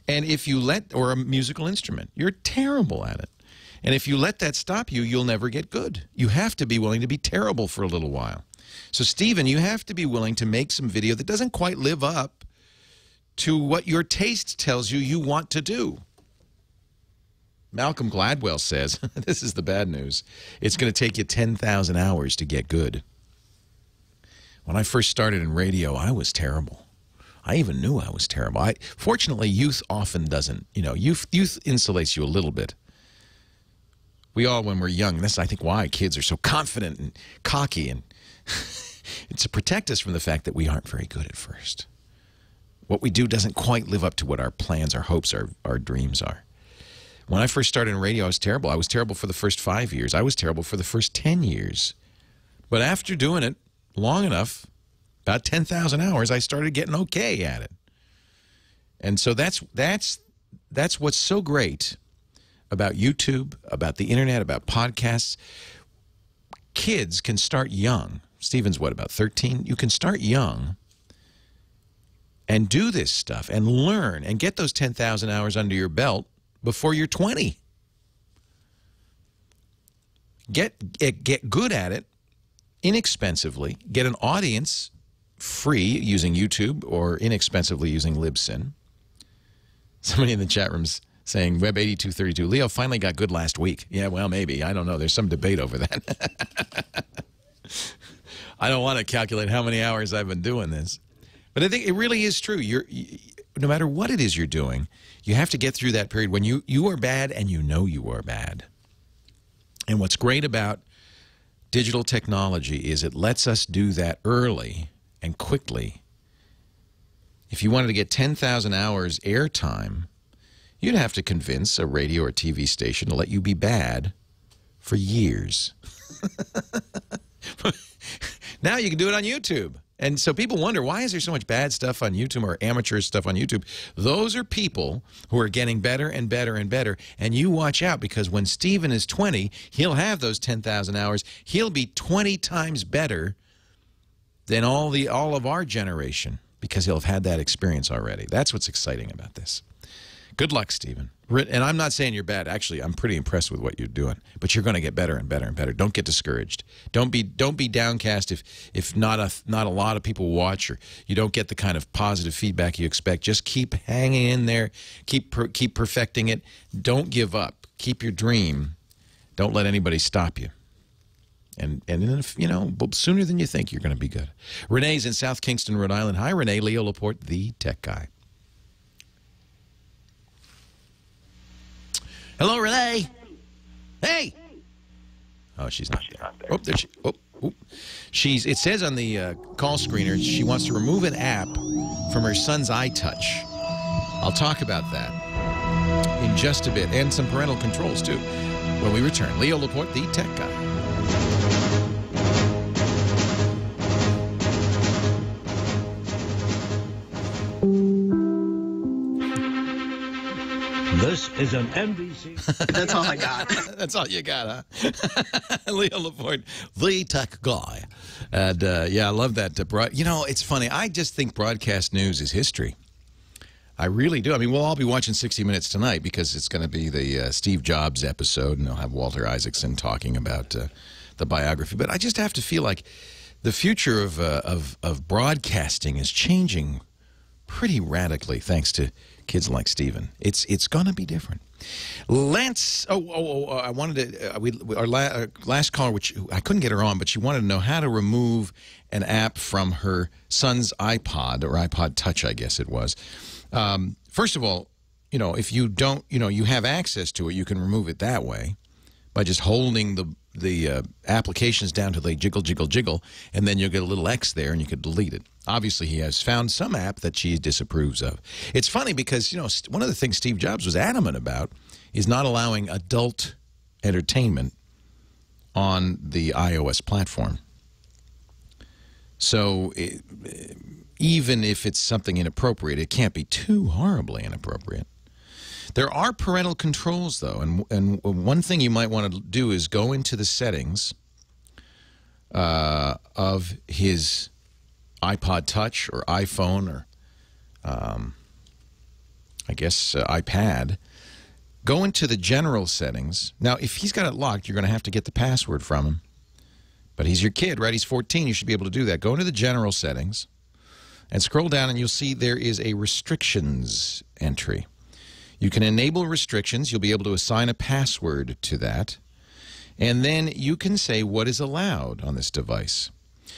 And if you or a musical instrument, you're terrible at it. And if you let that stop you, you'll never get good. You have to be willing to be terrible for a little while. So, Stephen, you have to be willing to make some video that doesn't quite live up to what your taste tells you want to do. Malcolm Gladwell says, this is the bad news, it's going to take you 10,000 hours to get good. When I first started in radio, I was terrible. I even knew I was terrible. Fortunately, youth often doesn't. You know, youth insulates you a little bit. We all, when we're young, and that's, I think, why kids are so confident and cocky, and it's to protect us from the fact that we aren't very good at first. What we do doesn't quite live up to what our plans, our hopes, our dreams are. When I first started in radio, I was terrible. I was terrible for the first 5 years. I was terrible for the first 10 years. But after doing it long enough, about 10,000 hours, I started getting okay at it. And so that's what's so great about YouTube, about the internet, about podcasts. Kids can start young. Stephen's what, about 13? You can start young and do this stuff and learn and get those 10,000 hours under your belt before you're 20. Get good at it inexpensively. Get an audience free using YouTube or inexpensively using Libsyn. Somebody in the chat room's saying, Web8232, Leo finally got good last week. Yeah, well, maybe. I don't know. There's some debate over that. I don't want to calculate how many hours I've been doing this. But I think it really is true. No matter what it is you're doing, you have to get through that period when you are bad and you know you are bad. And what's great about digital technology is it lets us do that early and quickly. If you wanted to get 10,000 hours airtime, you'd have to convince a radio or TV station to let you be bad for years. Now you can do it on YouTube. And so people wonder, why is there so much bad stuff on YouTube or amateur stuff on YouTube? Those are people who are getting better and better and better. And you watch out, because when Stephen is 20, he'll have those 10,000 hours. He'll be 20 times better than all of our generation, because he'll have had that experience already. That's what's exciting about this. Good luck, Stephen. And I'm not saying you're bad. Actually, I'm pretty impressed with what you're doing. But you're going to get better and better and better. Don't get discouraged. Don't be downcast if not a lot of people watch or you don't get the kind of positive feedback you expect. Just keep hanging in there. Keep perfecting it. Don't give up. Keep your dream. Don't let anybody stop you. And if, you know, sooner than you think, you're going to be good. Renee's in South Kingston, Rhode Island. Hi, Renee. Leo Laporte, the tech guy. Hello, Renee. Hey. Oh, she's not there. Oh, there she. Oh. It says on the call screener she wants to remove an app from her son's iTouch. I'll talk about that in just a bit, and some parental controls too when we return. Leo Laporte, the tech guy. This is an NBC. That's all I got. That's all you got, huh? Leo Laporte, the tech guy. And, yeah, I love that. You know, it's funny. I just think broadcast news is history. I really do. I mean, we'll all be watching 60 Minutes tonight because it's going to be the Steve Jobs episode, and they'll have Walter Isaacson talking about the biography. But I just have to feel like the future of broadcasting is changing pretty radically thanks to kids like Stephen. It's going to be different. Lance, I wanted to, our last caller, which I couldn't get her on, but she wanted to know how to remove an app from her son's iPod, or iPod Touch, I guess it was. First of all, you know, if you don't, you know, you have access to it, you can remove it that way by just holding the applications down till they jiggle, jiggle, jiggle, and then you'll get a little X there and you can delete it. Obviously, he has found some app that she disapproves of. It's funny because, you know, one of the things Steve Jobs was adamant about is not allowing adult entertainment on the iOS platform. So even if it's something inappropriate, it can't be too horribly inappropriate. There are parental controls, though, and one thing you might want to do is go into the settings of his iPod Touch or iPhone or, I guess, iPad. Go into the general settings. Now, if he's got it locked, you're going to have to get the password from him. But he's your kid, right? He's 14. You should be able to do that. Go into the general settings and scroll down, and you'll see there is a restrictions entry. You can enable restrictions. You'll be able to assign a password to that. And then you can say what is allowed on this device.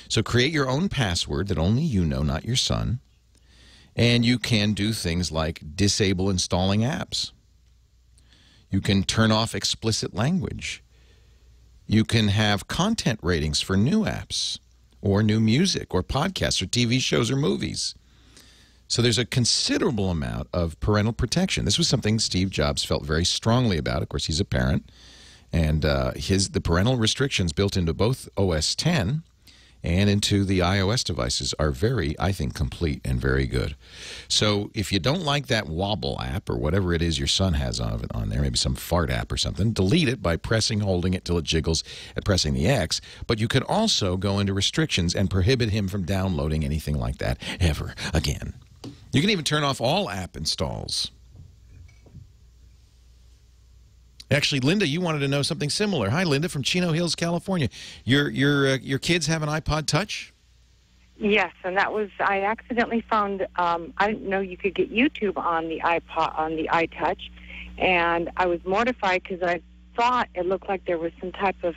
So create your own password that only you know, not your son. And you can do things like disable installing apps. You can turn off explicit language. You can have content ratings for new apps or new music or podcasts or TV shows or movies. So there's a considerable amount of parental protection. This was something Steve Jobs felt very strongly about. Of course, he's a parent. And the parental restrictions built into both OS X and into the iOS devices are very, I think, complete and very good. So if you don't like that Wobble app or whatever it is your son has on there, maybe some fart app or something, delete it by holding it till it jiggles and pressing the X. But you can also go into restrictions and prohibit him from downloading anything like that ever again. You can even turn off all app installs. Actually, Linda, you wanted to know something similar. Hi, Linda, from Chino Hills, California. Your kids have an iPod Touch? Yes, and that was, I accidentally found, I didn't know you could get YouTube on the iTouch, and I was mortified because I thought it looked like there was some type of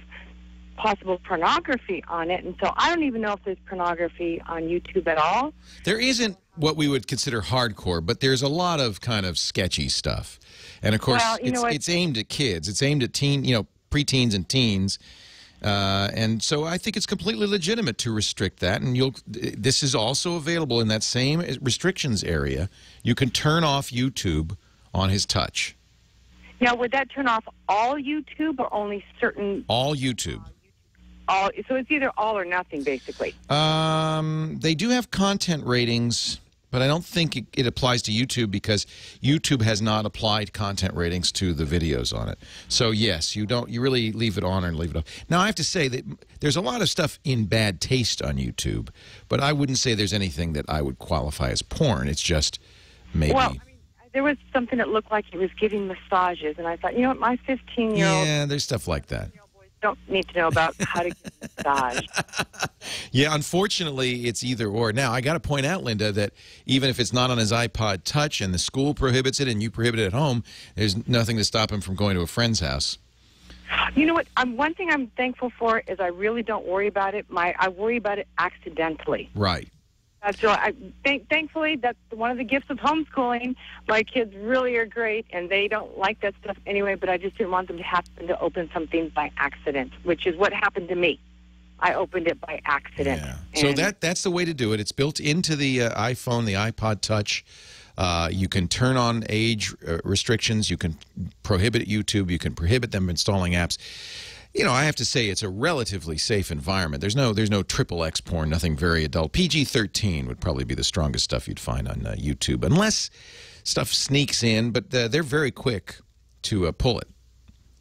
possible pornography on it, and so I don't even know if there's pornography on YouTube at all. There isn't what we would consider hardcore, but there's a lot of kind of sketchy stuff. And of course, it's aimed at kids. It's aimed at preteens and teens. And so I think it's completely legitimate to restrict that. And this is also available in that same restrictions area. You can turn off YouTube on his touch. Now, would that turn off all YouTube or only certain? All YouTube. So it's either all or nothing, basically. They do have content ratings, but I don't think it applies to YouTube because YouTube has not applied content ratings to the videos on it. So yes, you really leave it on or leave it off. Now I have to say that there's a lot of stuff in bad taste on YouTube, but I wouldn't say there's anything that I would qualify as porn. It's just maybe. Well, there was something that looked like it was giving massages, and I thought, you know what, my 15-year-old Yeah, there's stuff like that. don't need to know about how to get a massage. Yeah, unfortunately, it's either or. Now, I got to point out, Linda, that even if it's not on his iPod Touch and the school prohibits it and you prohibit it at home, there's nothing to stop him from going to a friend's house. You know what? One thing I'm thankful for is I really don't worry about it. I worry about it accidentally. Right. So thankfully, that's one of the gifts of homeschooling. My kids really are great, and they don't like that stuff anyway, but I just didn't want them to happen to open something by accident, which is what happened to me. I opened it by accident. Yeah. So that's the way to do it. It's built into the iPhone, the iPod Touch. You can turn on age restrictions. You can prohibit YouTube. You can prohibit them installing apps. You know, I have to say it's a relatively safe environment. There's no XXX porn, nothing very adult. PG-13 would probably be the strongest stuff you'd find on YouTube, unless stuff sneaks in. But they're very quick to pull it.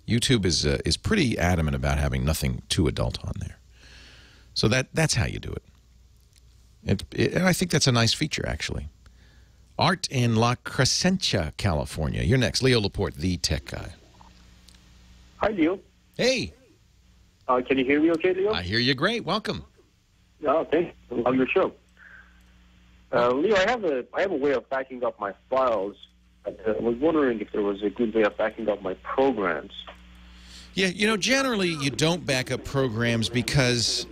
YouTube is pretty adamant about having nothing too adult on there. So that's how you do it. And I think that's a nice feature, actually. Art in La Crescenta, California. You're next. Leo Laporte, the tech guy. Hi, Leo. Hey. Can you hear me okay, Leo? I hear you great. Welcome. Oh, thanks. I love your show. Leo, I have a way of backing up my files. I was wondering if there was a good way of backing up my programs. Yeah, you know, generally you don't back up programs because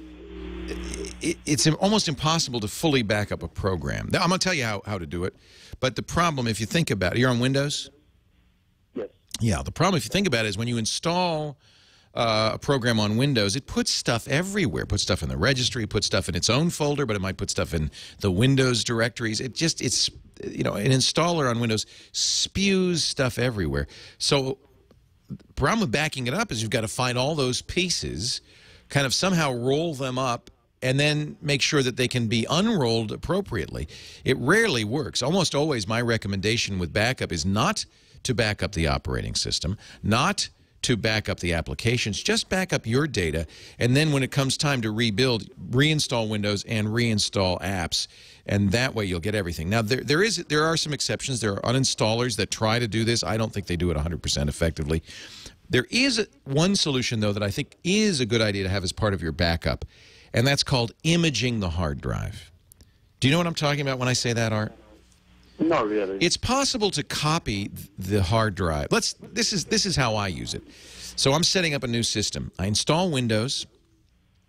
it's almost impossible to fully back up a program. Now, I'm going to tell you how to do it. But the problem, if you think about it, you're on Windows? Yes. Yeah, the problem, if you think about it, is when you install a program on Windows, it puts stuff everywhere. It puts stuff in the registry, puts stuff in its own folder, but it might put stuff in the Windows directories. It's you know, an installer on Windows spews stuff everywhere. So the problem with backing it up is you've got to find all those pieces, kind of somehow roll them up, and then make sure that they can be unrolled appropriately. It rarely works. Almost always my recommendation with backup is not to back up the operating system, not to back up the applications, just back up your data, and then when it comes time to rebuild, reinstall Windows and reinstall apps, and that way you'll get everything. Now, there are some exceptions. There are uninstallers that try to do this. I don't think they do it 100% effectively. There is one solution, though, that I think is a good idea to have as part of your backup, and that's called imaging the hard drive. Do you know what I'm talking about when I say that, Art? Not really. It's possible to copy the hard drive. This is how I use it. So I'm setting up a new system. I install Windows.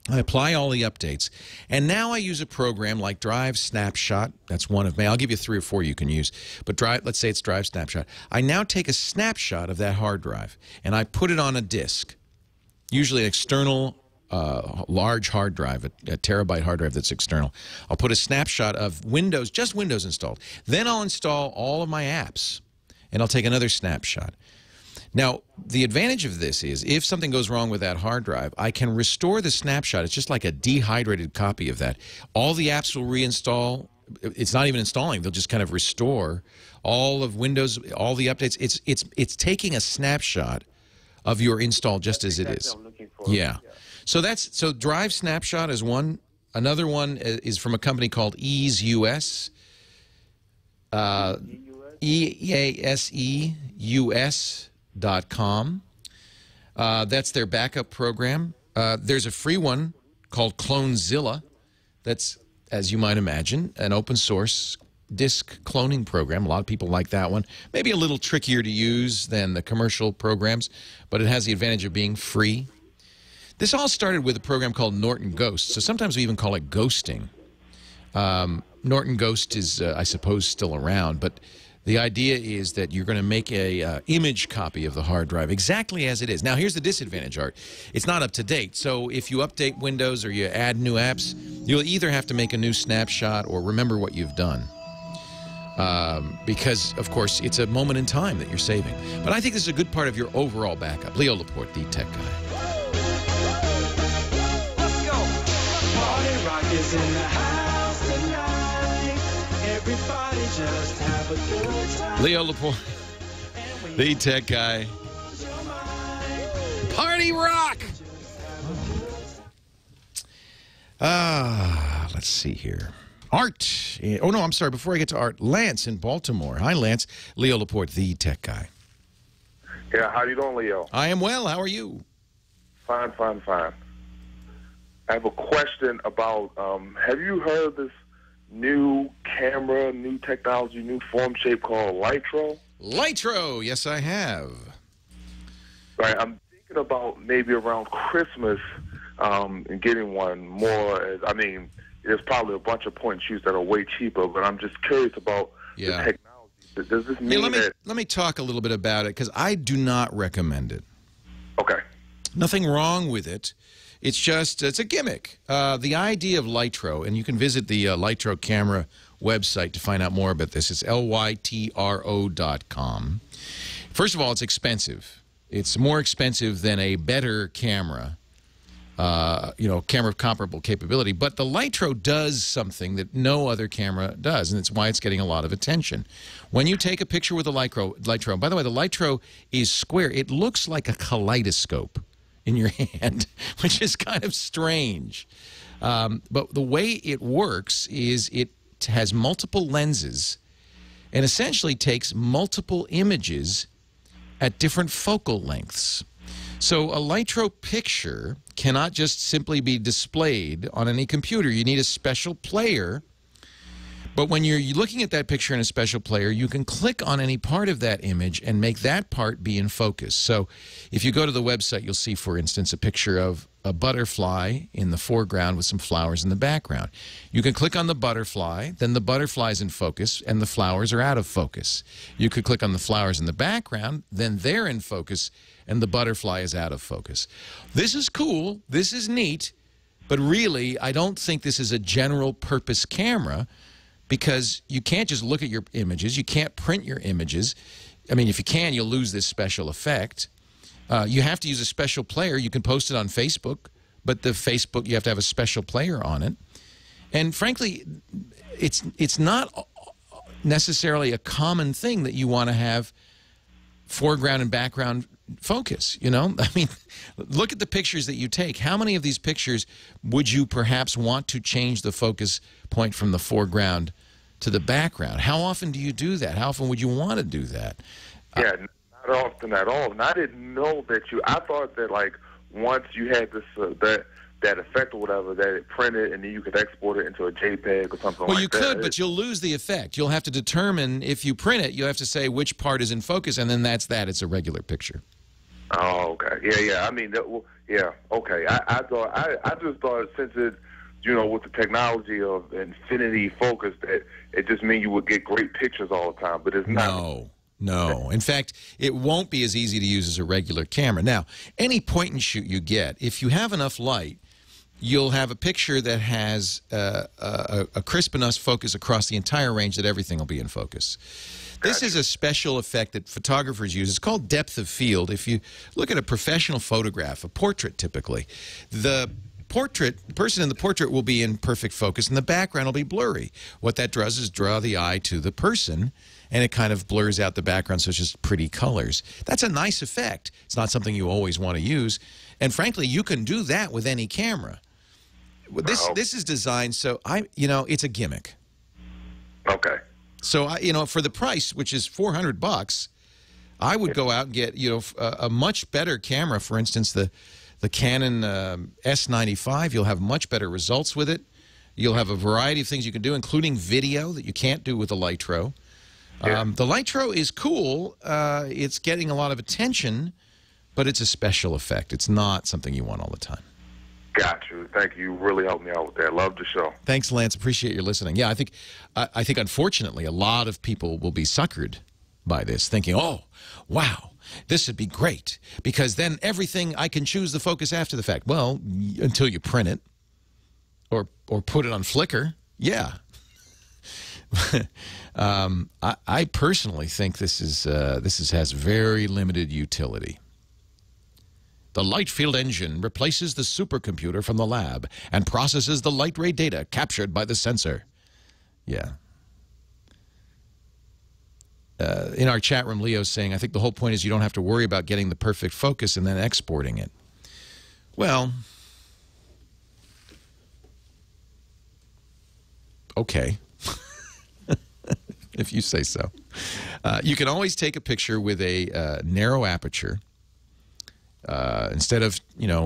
I apply all the updates. And now I use a program like Drive Snapshot. That's one of many. I'll give you 3 or 4 you can use. But let's say it's Drive Snapshot. I now take a snapshot of that hard drive, and I put it on a disk, usually an external large hard drive, a terabyte hard drive that's external. I'll put a snapshot of Windows, just Windows installed. Then I'll install all of my apps, and I'll take another snapshot. Now, the advantage of this is if something goes wrong with that hard drive, I can restore the snapshot. It's just like a dehydrated copy of that. All the apps will reinstall. It's not even installing. They'll just kind of restore all of Windows, all the updates. It's taking a snapshot of your install just as it is. Yeah. So Drive Snapshot is one. Another one is from a company called EaseUS. EASEUS.com. That's their backup program. There's a free one called Clonezilla. That's, as you might imagine, an open source disk cloning program. A lot of people like that one. Maybe a little trickier to use than the commercial programs, but it has the advantage of being free. This all started with a program called Norton Ghost, so sometimes we even call it ghosting. Norton Ghost is, I suppose, still around, but the idea is that you're going to make a image copy of the hard drive exactly as it is. Now, here's the disadvantage, Art. It's not up to date, so if you update Windows or you add new apps, you'll either have to make a new snapshot or remember what you've done. Because, of course, it's a moment in time that you're saving. But I think this is a good part of your overall backup. Leo Laporte, the tech guy. Is in the house tonight. Everybody just have a good time. Leo Laporte, the tech guy. Party rock! Let's see here. Art. Oh, no, I'm sorry. Before I get to Art, Lance in Baltimore. Hi, Lance. Leo Laporte, the tech guy. Yeah, how you doing, Leo? I am well. How are you? Fine, fine, fine. I have a question about, have you heard of this new camera, new technology, new form shape called Lytro? Lytro, yes, I have. Right, I'm thinking about maybe around Christmas and getting one more. I mean, there's probably a bunch of point and shoots that are way cheaper, but I'm just curious about the technology. Does this mean let me talk a little bit about it, because I do not recommend it. Okay. Nothing wrong with it. It's just, it's a gimmick. The idea of Lytro, and you can visit the Lytro camera website to find out more about this. It's lytro.com. First of all, it's expensive. It's more expensive than a better camera, camera of comparable capability. But the Lytro does something that no other camera does, and it's why it's getting a lot of attention. When you take a picture with a Lytro, by the way, the Lytro is square. It looks like a kaleidoscope in your hand, which is kind of strange. But the way it works is it has multiple lenses and essentially takes multiple images at different focal lengths. So a Lytro picture cannot just simply be displayed on any computer. You need a special player. But when you're looking at that picture in a special player, you can click on any part of that image and make that part be in focus. So if you go to the website, you'll see, for instance, a picture of a butterfly in the foreground with some flowers in the background. You can click on the butterfly, then the butterfly's in focus, and the flowers are out of focus. You could click on the flowers in the background, then they're in focus, and the butterfly is out of focus. This is cool. This is neat. But really, I don't think this is a general-purpose camera, because you can't just look at your images. You can't print your images. I mean, if you can, you'll lose this special effect. You have to use a special player. You can post it on Facebook, but the Facebook, you have to have a special player on it. And frankly, it's not necessarily a common thing that you want to have foreground and background focus, you know? I mean, look at the pictures that you take. How many of these pictures would you perhaps want to change the focus point from the foreground to the background? How often do you do that? How often would you want to do that? Yeah, not often at all. And I didn't know that I thought that, like, once you had this, that effect or whatever, that it printed and then you could export it into a JPEG or something like that. Well, you could, but you'll lose the effect. You'll have to determine, if you print it, you have to say which part is in focus, and then that's that. It's a regular picture. Oh, okay. Yeah. I mean, yeah, okay. I just thought, since it, with the technology of infinity focus, that it just means you would get great pictures all the time, but it's not. No. In fact, it won't be as easy to use as a regular camera. Now, any point and shoot you get, if you have enough light, you'll have a picture that has a crisp enough focus across the entire range that everything will be in focus. This is a special effect that photographers use. It's called depth of field. If you look at a professional photograph, a portrait typically, the person in the portrait will be in perfect focus and the background will be blurry. What that does is draw the eye to the person, and it kind of blurs out the background, so it's just pretty colors. That's a nice effect. It's not something you always want to use. And frankly, you can do that with any camera. This is designed so it's a gimmick. Okay. So for the price, which is $400, I would go out and get a much better camera. For instance, the Canon S95. You'll have much better results with it. You'll have a variety of things you can do, including video that you can't do with the Lytro. Yeah. The Lytro is cool. It's getting a lot of attention, but it's a special effect. It's not something you want all the time. Got you. Thank you. You really helped me out with that. Love the show. Thanks, Lance. Appreciate your listening. Yeah, I think unfortunately a lot of people will be suckered by this, thinking, oh, wow, this would be great, because then everything, I can choose the focus after the fact. Well, until you print it or put it on Flickr, yeah. I personally think this has very limited utility. The light field engine replaces the supercomputer from the lab and processes the light ray data captured by the sensor. Yeah. In our chat room, Leo's saying, I think the whole point is you don't have to worry about getting the perfect focus and then exporting it. Well, Okay. If you say so. You can always take a picture with a narrow aperture instead of,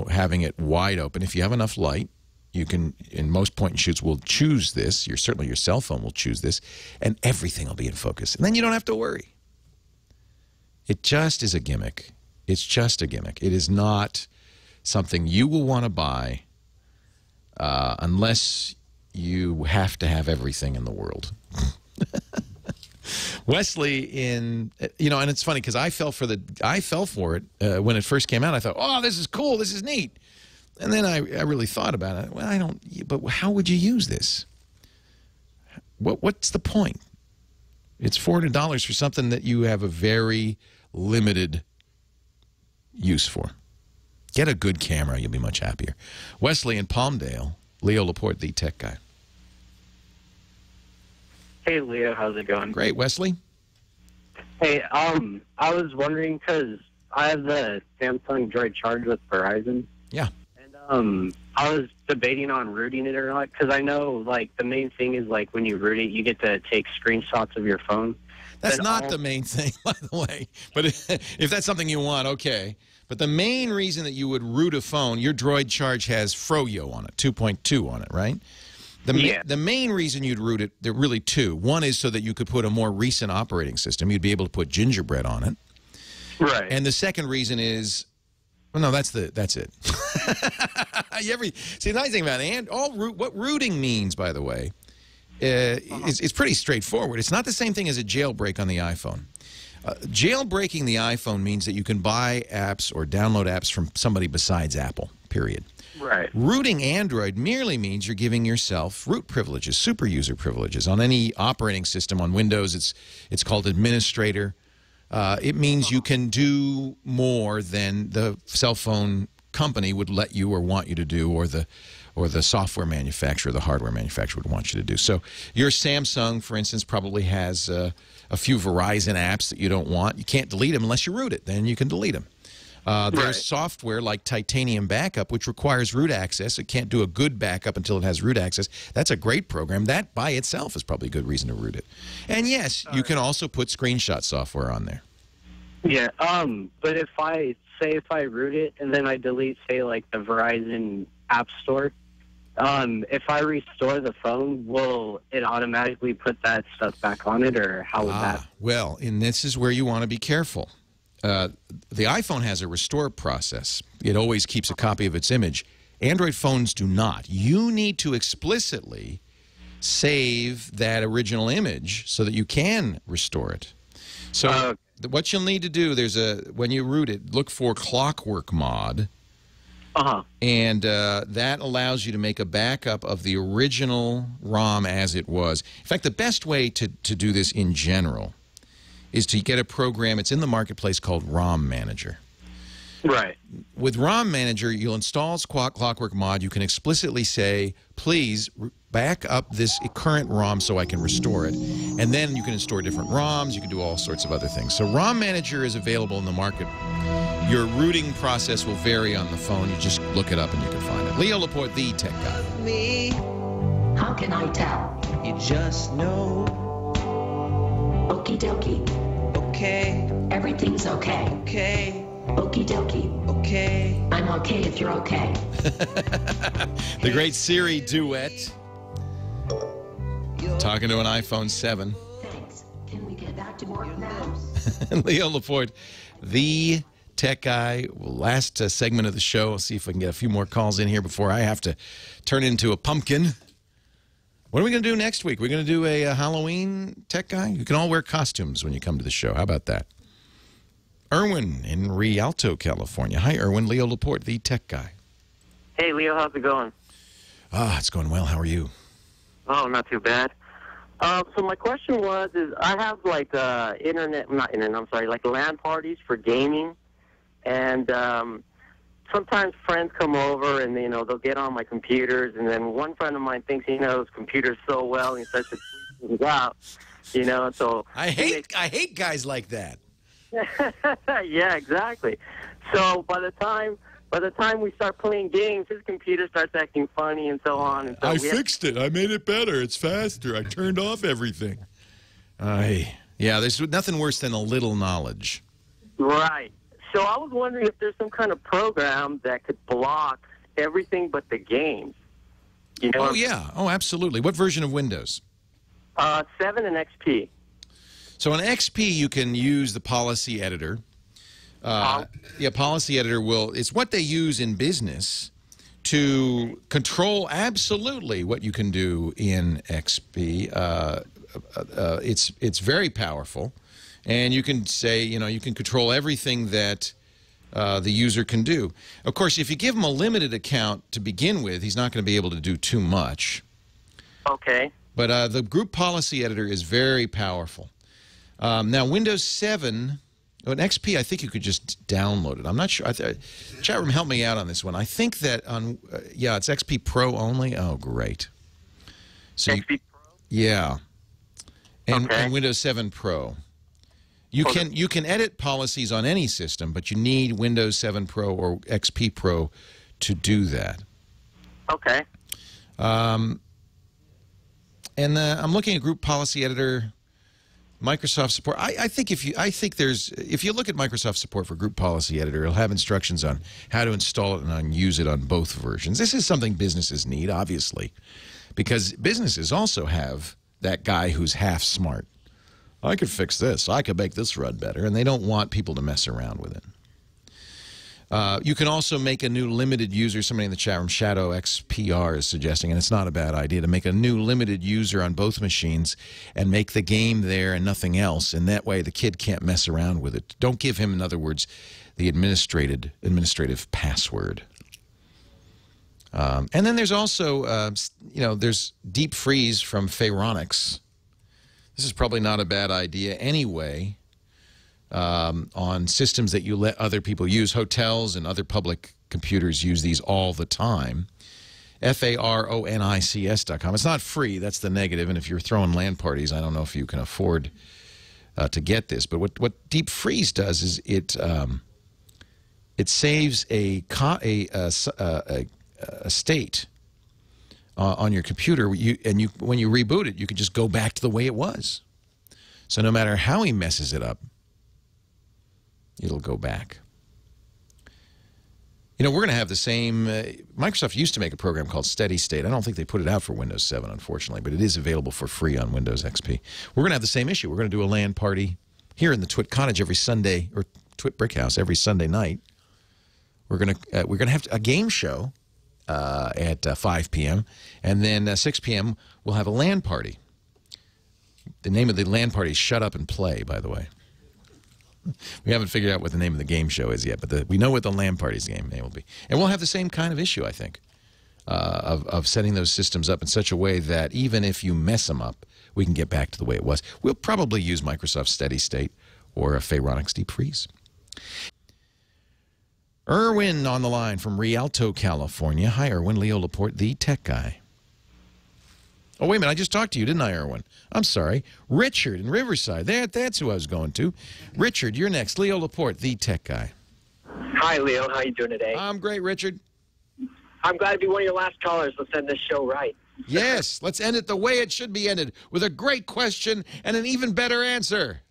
having it wide open. If you have enough light, you can, in most point-and-shoots, will choose this. Certainly your cell phone will choose this, and everything will be in focus. And then you don't have to worry. It just is a gimmick. It's just a gimmick. It is not something you will want to buy unless you have to have everything in the world. Wesley and it's funny because I fell for it when it first came out. I thought, oh, this is cool, this is neat, and then I really thought about it. Well, but how would you use this? What's the point? It's $400 for something that you have a very limited use for. Get a good camera, you'll be much happier. Wesley in Palmdale, Leo Laporte, the tech guy. Hey, Leo, how's it going? Great, Wesley. Hey, I was wondering because I have the Samsung Droid Charge with Verizon. Yeah. And I was debating on rooting it or not because I know, the main thing is, when you root it, you get to take screenshots of your phone. That's not the main thing, by the way. But if that's something you want, okay. But the main reason that you would root a phone, your Droid Charge has Froyo on it, 2.2 on it, right? The main reason you'd root it, there are really two. One is so that you could put a more recent operating system. You'd be able to put Gingerbread on it. Right. And the second reason is, well, no, that's it. See, the nice thing about what rooting means, by the way, it's pretty straightforward. It's not the same thing as a jailbreak on the iPhone. Jailbreaking the iPhone means that you can buy apps or download apps from somebody besides Apple, period. Right. Rooting Android merely means you're giving yourself root privileges, super user privileges. On any operating system, on Windows, it's called administrator. It means you can do more than the cell phone company would let you or want you to do, or the software manufacturer, the hardware manufacturer would want you to do. So your Samsung, for instance, probably has a few Verizon apps that you don't want. You can't delete them unless you root it. Then you can delete them. There's software like Titanium Backup, which requires root access. It can't do a good backup until it has root access. That's a great program. That by itself is probably a good reason to root it. And yes, you can also put screenshot software on there. Yeah, but if I root it and then I delete, say, the Verizon App Store, if I restore the phone, will it automatically put that stuff back on it, or how would that? Well, and this is where you want to be careful. The iPhone has a restore process. It always keeps a copy of its image. Android phones do not. You need to explicitly save that original image so that you can restore it. So what you'll need to do, when you root it, look for Clockwork Mod. And that allows you to make a backup of the original ROM as it was. In fact, the best way to do this in general is to get a program. It's in the marketplace called ROM Manager. Right. With ROM Manager, you'll install Clockwork Mod. You can explicitly say, please back up this current ROM so I can restore it. And then you can store different ROMs. You can do all sorts of other things. So ROM Manager is available in the market. Your rooting process will vary on the phone. You just look it up and you can find it. Leo Laporte, the tech guy. Me. How can I tell? You just know. Okie dokie. Okay. Everything's okay. Okay. Okie dokie. Okay. I'm okay if you're okay. The great Siri duet. Talking to an iPhone 7. Thanks. Can we get back to work now? Leo Laporte, the tech guy. Last segment of the show. I'll see if I can get a few more calls in here before I have to turn into a pumpkin. What are we going to do next week? We're going to do a Halloween tech guy? You can all wear costumes when you come to the show. How about that? Erwin in Rialto, California. Hi, Erwin. Leo Laporte, the tech guy. Hey, Leo, how's it going? It's going well. How are you? Oh, not too bad. So my question is I have like LAN parties for gaming, and sometimes friends come over and they'll get on my computers, and then one friend of mine thinks he knows computers so well and he starts to tweet things out, So I hate guys like that. Yeah, exactly. So by the time by the time we start playing games, his computer starts acting funny and so on. And so I fixed it. I made it better. It's faster. I turned off everything. Yeah, there's nothing worse than a little knowledge. Right. So I was wondering if there's some kind of program that could block everything but the games. You know? Oh, yeah. Oh, absolutely. What version of Windows? 7 and XP. So on XP, you can use the policy editor. Yeah, policy editor it's what they use in business to control absolutely what you can do in XP. It's very powerful, and you can say, you can control everything that the user can do. Of course, if you give him a limited account to begin with, he's not going to be able to do too much. Okay. But the group policy editor is very powerful. Now, Windows 7, an XP, I think you could just download it. I'm not sure. Chat room, help me out on this one. I think that on, it's XP Pro only. Oh, great. So XP Pro? Yeah. And Windows 7 Pro. You can edit policies on any system, but you need Windows 7 Pro or XP Pro to do that. Okay. And I'm looking at Group Policy Editor, Microsoft support. I think if you look at Microsoft support for Group Policy Editor, it'll have instructions on how to install it and on use it on both versions. This is something businesses need, obviously, because businesses also have that guy who's half smart. I could fix this. I could make this run better, and they don't want people to mess around with it. You can also make a new limited user. Somebody in the chat room, Shadow XPR, is suggesting, and it's not a bad idea, to make a new limited user on both machines and make the game there and nothing else, and that way the kid can't mess around with it. Don't give him, in other words, the administrative password. And then there's also, there's Deep Freeze from Pharonix. This is probably not a bad idea anyway. On systems that you let other people use. Hotels and other public computers use these all the time. Pharonics.com. It's not free. That's the negative. And if you're throwing LAN parties, I don't know if you can afford to get this. But what Deep Freeze does is it saves a state on your computer. When you reboot it, you can just go back to the way it was. So no matter how he messes it up, it'll go back. We're going to have the same... Microsoft used to make a program called Steady State. I don't think they put it out for Windows 7, unfortunately, but it is available for free on Windows XP. We're going to have the same issue. We're going to do a LAN party here in the TWiT Cottage every Sunday, or TWiT Brick House every Sunday night. We're going to have a game show at 5 p.m., and then 6 p.m. we'll have a LAN party. The name of the LAN party is Shut Up and Play, by the way. We haven't figured out what the name of the game show is yet, but we know what the LAN party's game name will be. And we'll have the same kind of issue, I think, of setting those systems up in such a way that even if you mess them up, we can get back to the way it was. We'll probably use Microsoft Steady State or a Pharonix Deep Freeze. Erwin on the line from Rialto, California. Hi, Erwin. Leo Laporte, the tech guy. Oh, wait a minute. I just talked to you, didn't I, Erwin? I'm sorry. Richard in Riverside. That's who I was going to. Richard, you're next. Leo Laporte, the tech guy. Hi, Leo. How you doing today? I'm great, Richard. I'm glad to be one of your last callers. Let's end this show right. Yes. Let's end it the way it should be ended, with a great question and an even better answer.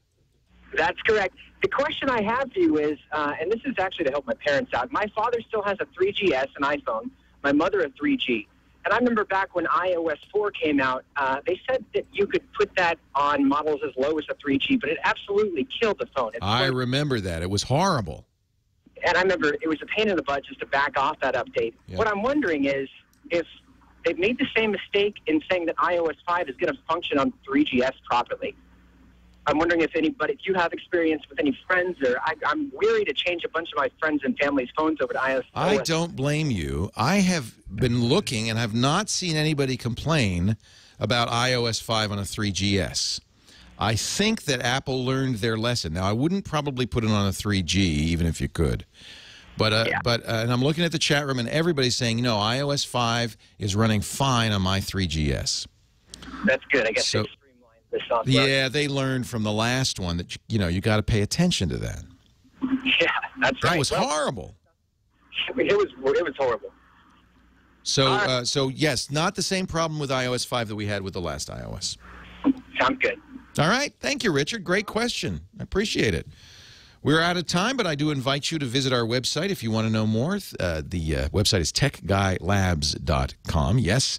That's correct. The question I have for you is, and this is actually to help my parents out. My father still has a 3GS, an iPhone. My mother a 3G. And I remember back when iOS 4 came out, they said that you could put that on models as low as a 3G, but it absolutely killed the phone. I remember that. It was horrible. And I remember it was a pain in the butt just to back off that update. Yeah. What I'm wondering is if they've made the same mistake in saying that iOS 5 is going to function on 3GS properly. I'm wondering if you have experience with any friends, or I'm weary to change a bunch of my friends and family's phones over to iOS. I don't blame you. I have been looking and have not seen anybody complain about iOS 5 on a 3GS. I think that Apple learned their lesson. Now, I wouldn't probably put it on a 3G, even if you could. But and I'm looking at the chat room, and everybody's saying, iOS 5 is running fine on my 3GS. That's good. I guess they streamlined the software. Yeah, they learned from the last one that, you got to pay attention to that. Yeah, that's right. That was horrible. I mean, it was horrible. So, so yes, not the same problem with iOS 5 that we had with the last iOS. Sounds good. All right. Thank you, Richard. Great question. I appreciate it. We're out of time, but I do invite you to visit our website if you want to know more. The website is techguylabs.com. Yes,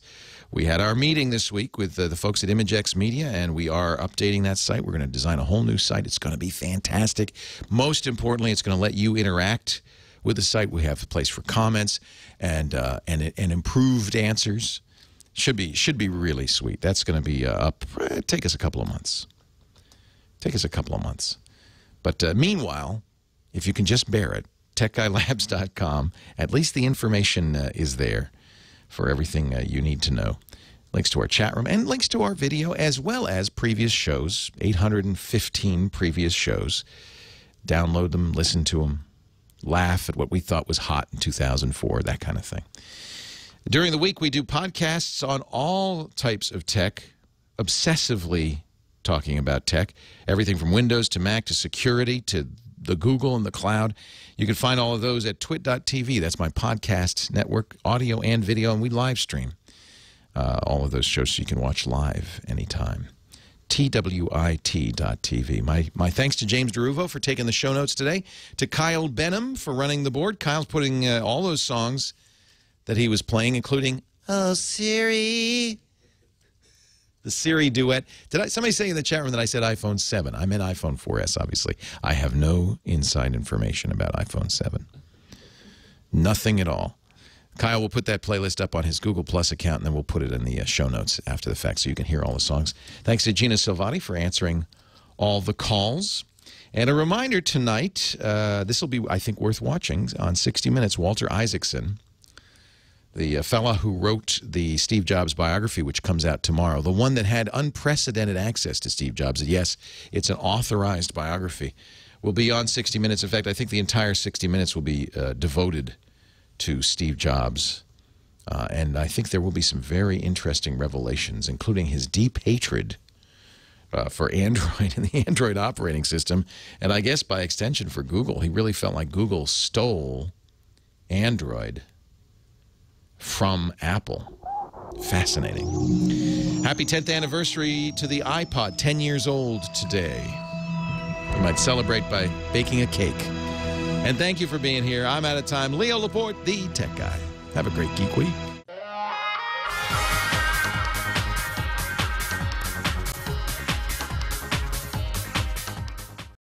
we had our meeting this week with the folks at ImageX Media, and we are updating that site. We're going to design a whole new site. It's going to be fantastic. Most importantly, it's going to let you interact with the site. We have a place for comments and improved answers. Should be really sweet. That's going to be up. Take us a couple of months. But meanwhile, if you can just bear it, techguylabs.com. At least the information is there for everything you need to know. Links to our chat room and links to our video, as well as previous shows, 815 previous shows. Download them, listen to them, laugh at what we thought was hot in 2004, that kind of thing. During the week, we do podcasts on all types of tech, obsessively talking about tech, everything from Windows to Mac to security to the Google and the cloud. You can find all of those at twit.tv. That's my podcast network, audio and video, and we live stream all of those shows so you can watch live anytime. TWiT.tv. My thanks to James DeRuvo for taking the show notes today, to Kyle Benham for running the board. Kyle's putting all those songs that he was playing, including Oh Siri, the Siri duet. Did somebody say in the chat room that I said iPhone 7? I meant iPhone 4S, obviously. I have no inside information about iPhone 7. Nothing at all. Kyle will put that playlist up on his Google Plus account, and then we'll put it in the show notes after the fact so you can hear all the songs. Thanks to Gina Silvati for answering all the calls. And a reminder tonight, this will be, I think, worth watching on 60 Minutes, Walter Isaacson, the fella who wrote the Steve Jobs biography, which comes out tomorrow, the one that had unprecedented access to Steve Jobs. Yes, it's an authorized biography. Will be on 60 Minutes. In fact, I think the entire 60 Minutes will be devoted to Steve Jobs. And I think there will be some very interesting revelations, including his deep hatred for Android and the Android operating system. And I guess by extension for Google. He really felt like Google stole Android from Apple. Fascinating. Happy 10th anniversary to the iPod, 10 years old today. We might celebrate by baking a cake. And thank you for being here. I'm out of time. Leo Laporte, the Tech Guy. Have a great Geek Week.